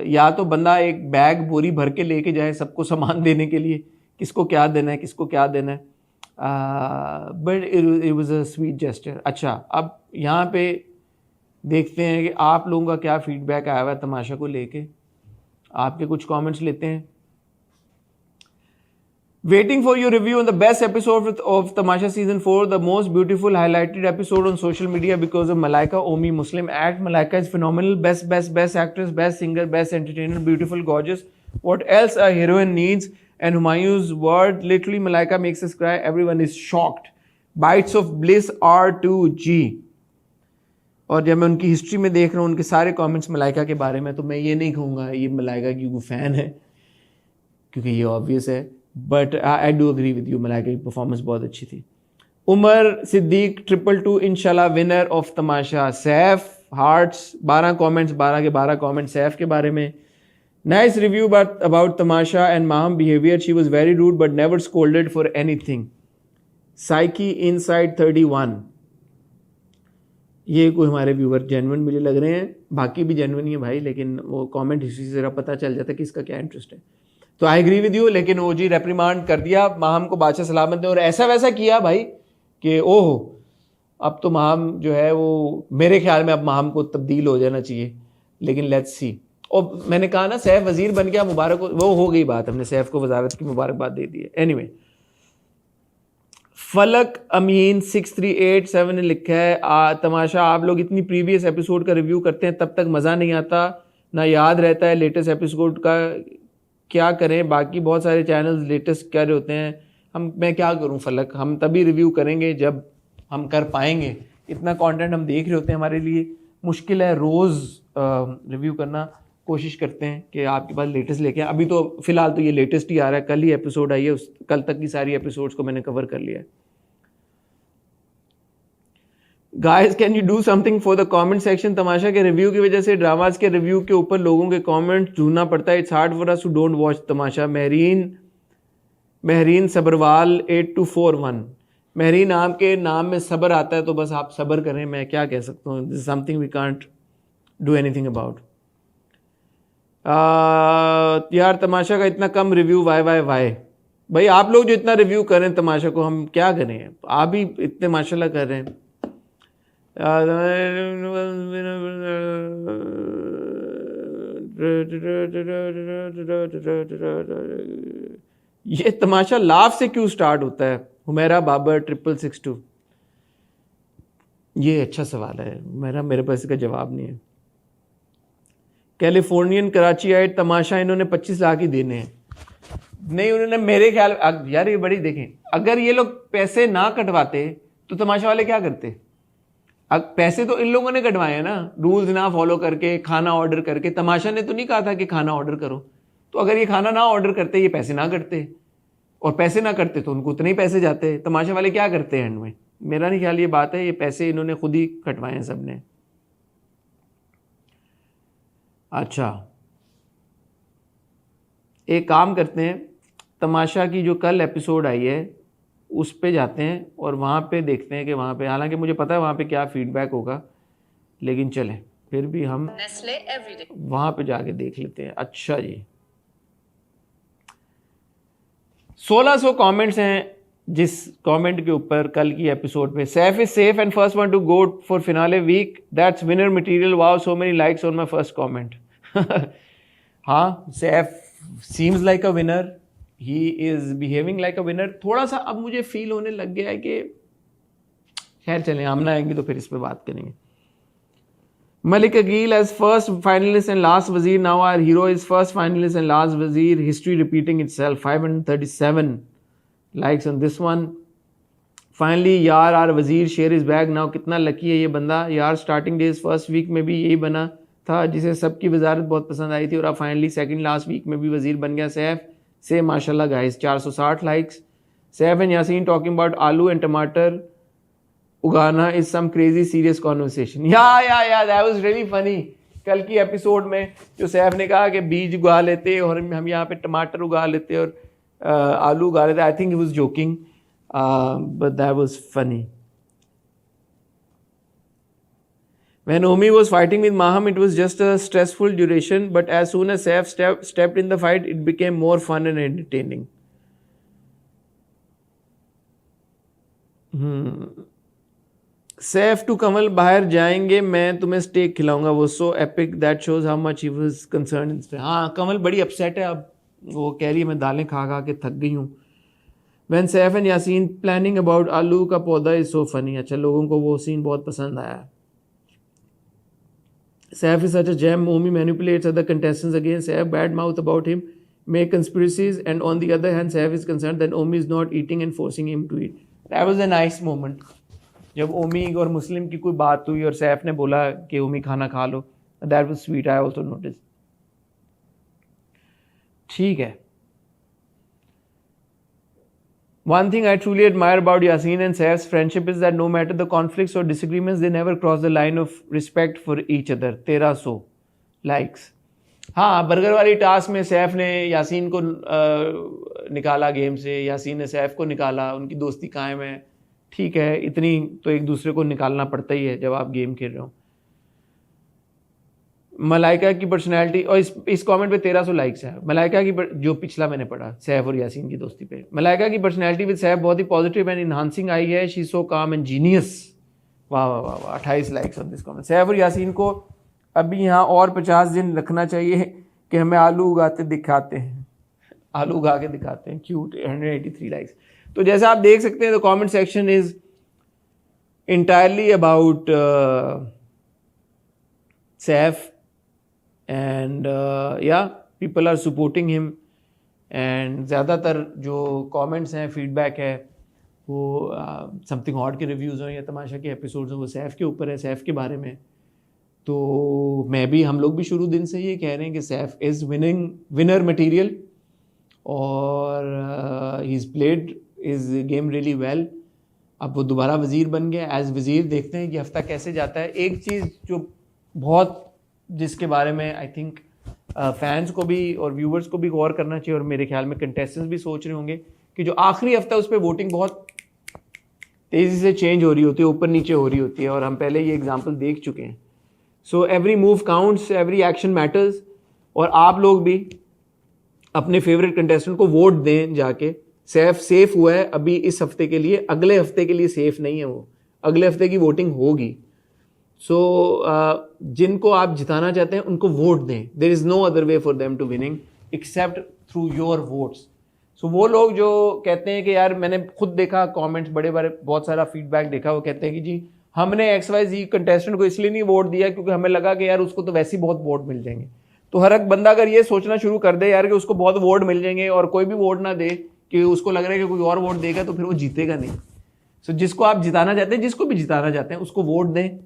या तो बंदा एक बैग बोरी भर के लेके जाए सबको सामान देने के लिए, किसको क्या देना है किसको क्या देना है, but it was a sweet gesture. अच्छा, अब यहाँ पे देखते हैं कि आप लोगों का क्या फीडबैक आया हुआ है तमाशा को लेके, आपके कुछ कमेंट्स लेते हैं। Waiting for your review on the best episode of Tamasha Season 4, the most beautiful highlighted episode on social media because of Malaika Omi Muslim. Act Malaika is phenomenal. Best actress, best singer, best entertainer, beautiful, gorgeous. What else a heroine needs? And Humayun's word, literally Malaika makes us cry. Everyone is shocked. Bites of Bliss R2G. और जब मैं उनकी history में देख रहा हूँ उनके सारे कमेंट्स मलाइका के बारे में, तो मैं ये नहीं कहूँगा ये मलाइका की वो फ़ैन है, क्योंकि ये ऑब्वियस है, but I do agree with you, Malaika की परफॉर्मेंस बहुत अच्छी थी। उमर सिद्दीक 222 इंशाल्लाह winner of Tamasha. Saif hearts 12 comments, 12 के 12 कमेंट्स सैफ के बारे में। Nice review about Tamasha and Maham behaviour, she was very rude but never scolded for anything. Psyche inside 31, ये कोई हमारे व्यूवर जेन्युइन मुझे लग रहे हैं, बाकी भी जेन्युइन ही है भाई, लेकिन वो कमेंट हिस्ट्री से ज़रा पता चल जाता है कि इसका क्या इंटरेस्ट है। तो आई एग्री विद यू, लेकिन वो जी रेप्रीमांड कर दिया माहम को बादशाह सलामत ने, और ऐसा वैसा किया भाई कि ओह अब तो माहम जो है वो, मेरे ख्याल में अब माहम को तब्दील हो जाना चाहिए, लेकिन लेट्स सी। और मैंने कहा ना सैफ वजीर बन गया, मुबारक, वो हो गई बात, हमने सैफ को वजारत की मुबारकबाद दे दी है। एनीवे, फलक अमीन 6387 ने लिखा है तमाशा आप लोग इतनी प्रीवियस एपिसोड का रिव्यू करते हैं तब तक मज़ा नहीं आता, ना याद रहता है लेटेस्ट एपिसोड का, क्या करें? बाकी बहुत सारे चैनल्स लेटेस्ट कर रहे होते हैं, मैं क्या करूं फलक, हम तभी रिव्यू करेंगे जब हम कर पाएंगे। इतना कंटेंट हम देख रहे होते हैं, हमारे लिए मुश्किल है रोज़ रिव्यू करना। कोशिश करते हैं कि आपके पास लेटेस्ट लेके आए। अभी तो फिलहाल तो ये लेटेस्ट ही आ रहा है, कल ही एपिसोड आई है, कल तक की सारी एपिसोड्स को मैंने कवर कर लिया है। Guys can you do something for the comment section? Tamasha के रिव्यू की वजह से ड्रामाज के रिव्यू के ऊपर लोगों के कमेंट ढूंढना पड़ता है। It's hard for us who don't watch Tamasha. Mehreen Sabharwal 8241, Mehreen आपके नाम में सब्र आता है तो बस आप सब्र करें, मैं क्या कह सकता हूँ, this is something we can't do anything about. यार तमाशा का इतना कम रिव्यू, वाई भाई आप लोग जो इतना रिव्यू कर रहे हैं तमाशा को, हम क्या करें? आप भी इतने माशाल्लाह कर रहे हैं। ये तमाशा लाफ से क्यों स्टार्ट होता है? हुमैरा बाबर 6662, ये अच्छा सवाल है, मेरे पास इसका जवाब नहीं है। कैलिफोर्नियन कराची आए तमाशा इन्होंने 25 लाख ही देने हैं। नहीं, उन्होंने मेरे ख्याल, यार ये बड़ी देखें, अगर ये लोग पैसे ना कटवाते तो तमाशा वाले क्या करते? पैसे तो इन लोगों ने कटवाए हैं ना, रूल्स ना फॉलो करके, खाना ऑर्डर करके। तमाशा ने तो नहीं कहा था कि खाना ऑर्डर करो, तो अगर ये खाना ना ऑर्डर करते, ये पैसे ना कटते, और पैसे ना करते तो उनको उतने ही पैसे जाते। तमाशा वाले क्या करते हैं एंड में? मेरा नहीं ख्याल ये बात है, ये पैसे इन्होंने खुद ही कटवाए हैं सबने। अच्छा, एक काम करते हैं, तमाशा की जो कल एपिसोड आई है उस पे जाते हैं और वहाँ पे देखते हैं कि वहाँ पे, हालांकि मुझे पता है वहाँ पे क्या फीडबैक होगा, लेकिन चलें फिर भी हम वहाँ पे जाके देख लेते हैं। अच्छा जी, 1600 कमेंट्स हैं जिस कमेंट के ऊपर कल की एपिसोड पे, Saif is safe and first one to go for finale week, that's winner material, wow so many likes on my first comment. हाँ, Saif seems like a winner, he is behaving like a winner. थोड़ा सा अब मुझे feel होने लग गया है कि खैर चलें, आमना आएंगी तो फिर इस पर बात करेंगे। Malik Aghil as first finalist and last Wazir. Now our hero is first finalist and last Wazir. History repeating itself. 537 likes on this one. Finally, यार our Wazir share is back now. कितना lucky है ये बंदा यार। Starting days first week में भी यही बना था जिसे सबकी वजारत बहुत पसंद आई थी और अब फाइनली सेकंड लास्ट वीक में भी वजीर बन गया सैफ से माशाल्लाह guys 460 likes. Saif and Yasin talking about aloo and tamatar उगाना is some crazy serious conversation. Yeah that was really funny. कल की एपिसोड में जो सैफ ने कहा कि बीज उगा लेते और हम यहाँ पे टमाटर उगा लेते और आलू उगा लेते, आई think he was joking but that was funny. When Omi was fighting with Maham, it was just a stressful duration, but as soon as Saif stepped in the fight, it became more fun and entertaining. Saif to Kamal, बाहर जाएंगे, मैं तुम्हें stake खिलाऊंगा, वो so epic that shows how much he was concerned. हाँ, कमल बड़ी upset है अब, वो कह रही है मैं दालें खा खा के थक गई हूँ. When Saif and Yasin planning about आलू का पौधा is so funny. अच्छा, लोगों को वो सीन बहुत पसंद आया. Saif is such a gem. Omi manipulates other contestants against Saif, bad mouth about him, make conspiracies, and on the other hand, Saif is concerned that Omi is not eating and forcing him to eat. That was a nice moment. जब ओमी और मुस्लिम की कोई बात हुई और सैफ ने बोला कि ओमी खाना खा लो, that was sweet. I also noticed. ठीक है. One thing I truly admire about Yasin and Saif's friendship is that no matter the conflicts or disagreements, they never cross the line of respect for each other. 1300 likes. हाँ, burger वाली task में सैफ ने यासीन को निकाला game से, यासीन ने सैफ को निकाला, उनकी दोस्ती कायम है. ठीक है, इतनी तो एक दूसरे को निकालना पड़ता ही है जब आप गेम खेल रहे हो. मलाइका की पर्सनैलिटी, और इस कमेंट पे 1300 लाइक्स है. मलाइका की जो पिछला मैंने पढ़ा सैफ और यासीन की दोस्ती पे, मलाइका की पर्सनैलिटी विद सैफ बहुत ही पॉजिटिव एंड इनहांसिंग आई है. शी सो काम एंड जीनियस. वाह वाह वाह वाह, 28 likes on this comment. Saif और यासीन को अभी यहाँ और 50 दिन रखना चाहिए कि हमें आलू उगाते दिखाते हैं, आलू उगा के दिखाते हैं. क्यूट. 183 लाइक्स. तो जैसा आप देख सकते हैं, the comment section is entirely about Saif. And yeah, people are supporting him. And ज़्यादातर जो comments हैं, feedback है, वो समथिंग हॉट के रिव्यूज़ हों या तमाशा के एपिसोड्स हों, वो सैफ के ऊपर है, सैफ के बारे में. तो हम लोग भी शुरू दिन से ये कह रहे हैं कि सैफ इज़ विनर मटीरियल और he is played is game really well. अब वो दोबारा वज़ीर बन गया. एज़ वज़ीर देखते हैं कि हफ्ता कैसे जाता है. एक चीज़ जो बहुत, जिसके बारे में आई थिंक फैंस को भी और व्यूवर्स को भी गौर करना चाहिए और मेरे ख्याल में कंटेस्टेंट्स भी सोच रहे होंगे कि जो आखिरी हफ्ता उस पर वोटिंग बहुत तेज़ी से चेंज हो रही होती है, ऊपर नीचे हो रही होती है, और हम पहले ये एग्जांपल देख चुके हैं. So every move counts, every action matters. और आप लोग भी अपने फेवरेट कंटेस्टेंट को वोट दें जाके. सैफ सेफ हुआ है अभी इस हफ्ते के लिए, अगले हफ्ते के लिए सेफ नहीं है. वो अगले हफ्ते की वोटिंग होगी. सो जिनको आप जिताना चाहते हैं उनको वोट दें. There is no other way for them to winning except through your votes. So वो लोग जो कहते हैं कि यार, मैंने खुद देखा कमेंट्स, बहुत सारा फीडबैक देखा, वो कहते हैं कि जी हमने XYZ कंटेस्टेंट को इसलिए नहीं वोट दिया क्योंकि हमें लगा कि यार उसको तो वैसे ही बहुत वोट मिल जाएंगे. तो हर एक बंदा अगर ये सोचना शुरू कर दे यार कि उसको बहुत वोट मिल जाएंगे और कोई भी वोट ना दे कि उसको लग रहा है कि कोई और वोट देगा, तो फिर वो जीतेगा नहीं. सो जिसको आप जिताना चाहते हैं, जिसको भी जिताना चाहते हैं, उसको वोट दें.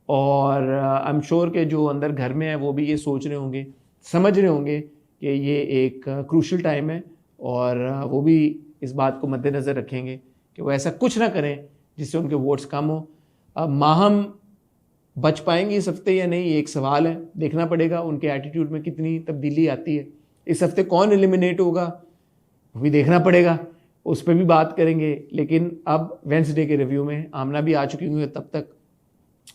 और आई एम श्योर के जो अंदर घर में है वो भी ये सोच रहे होंगे, समझ रहे होंगे कि ये एक क्रूशल टाइम है, और वो भी इस बात को मद्देनज़र रखेंगे कि वो ऐसा कुछ ना करें जिससे उनके वोट्स कम हो. अब माहम बच पाएंगी इस हफ्ते या नहीं, ये एक सवाल है. देखना पड़ेगा उनके एटीट्यूड में कितनी तब्दीली आती है. इस हफ्ते कौन एलिमिनेट होगा वो भी देखना पड़ेगा, उस पर भी बात करेंगे. लेकिन अब वेंसडे के रिव्यू में आमना भी आ चुकी हुई है, तब तक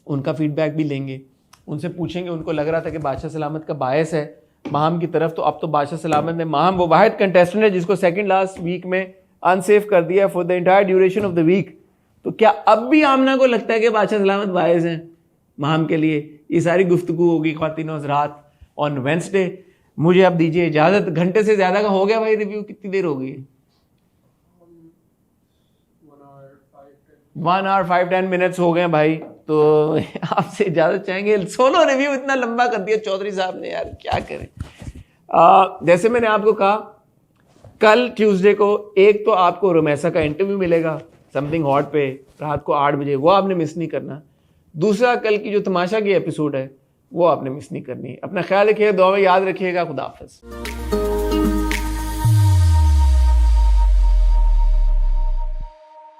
उनका फीडबैक भी लेंगे, उनसे पूछेंगे. उनको लग रहा था कि बादशाह सलामत का बायस है माहम की तरफ, तो अब तो बादशाह सलामत ने, माहम वो वाहिद कंटेस्टेंट है जिसको सेकंड लास्ट वीक में अनसेफ कर दिया for the entire duration of the week. तो क्या अब भी आमना को लगता है कि बादशाह सलामत बायस हैं माहम के लिए? ये सारी गुफ्तगू होगी ख्वातीन और हज़रात ऑन वेंसडे. मुझे अब दीजिए इजाज़त. घंटे से ज़्यादा का हो गया भाई रिव्यू. कितनी देर हो गई? 1 hour 5-10 minutes हो गए भाई. तो आपसे इजाज़त चाहेंगे. सोलो रिव्यू इतना लंबा कर दिया चौधरी साहब ने, यार क्या करें. जैसे मैंने आपको कहा, कल ट्यूसडे को एक तो आपको रुमैसा का इंटरव्यू मिलेगा समथिंग हॉट पे रात को 8 बजे, वो आपने मिस नहीं करना. दूसरा, कल की जो तमाशा की एपिसोड है वो आपने मिस नहीं करनी। अपना ख्याल रखिएगा, दुआ में याद रखिएगा। खुदा हाफिज।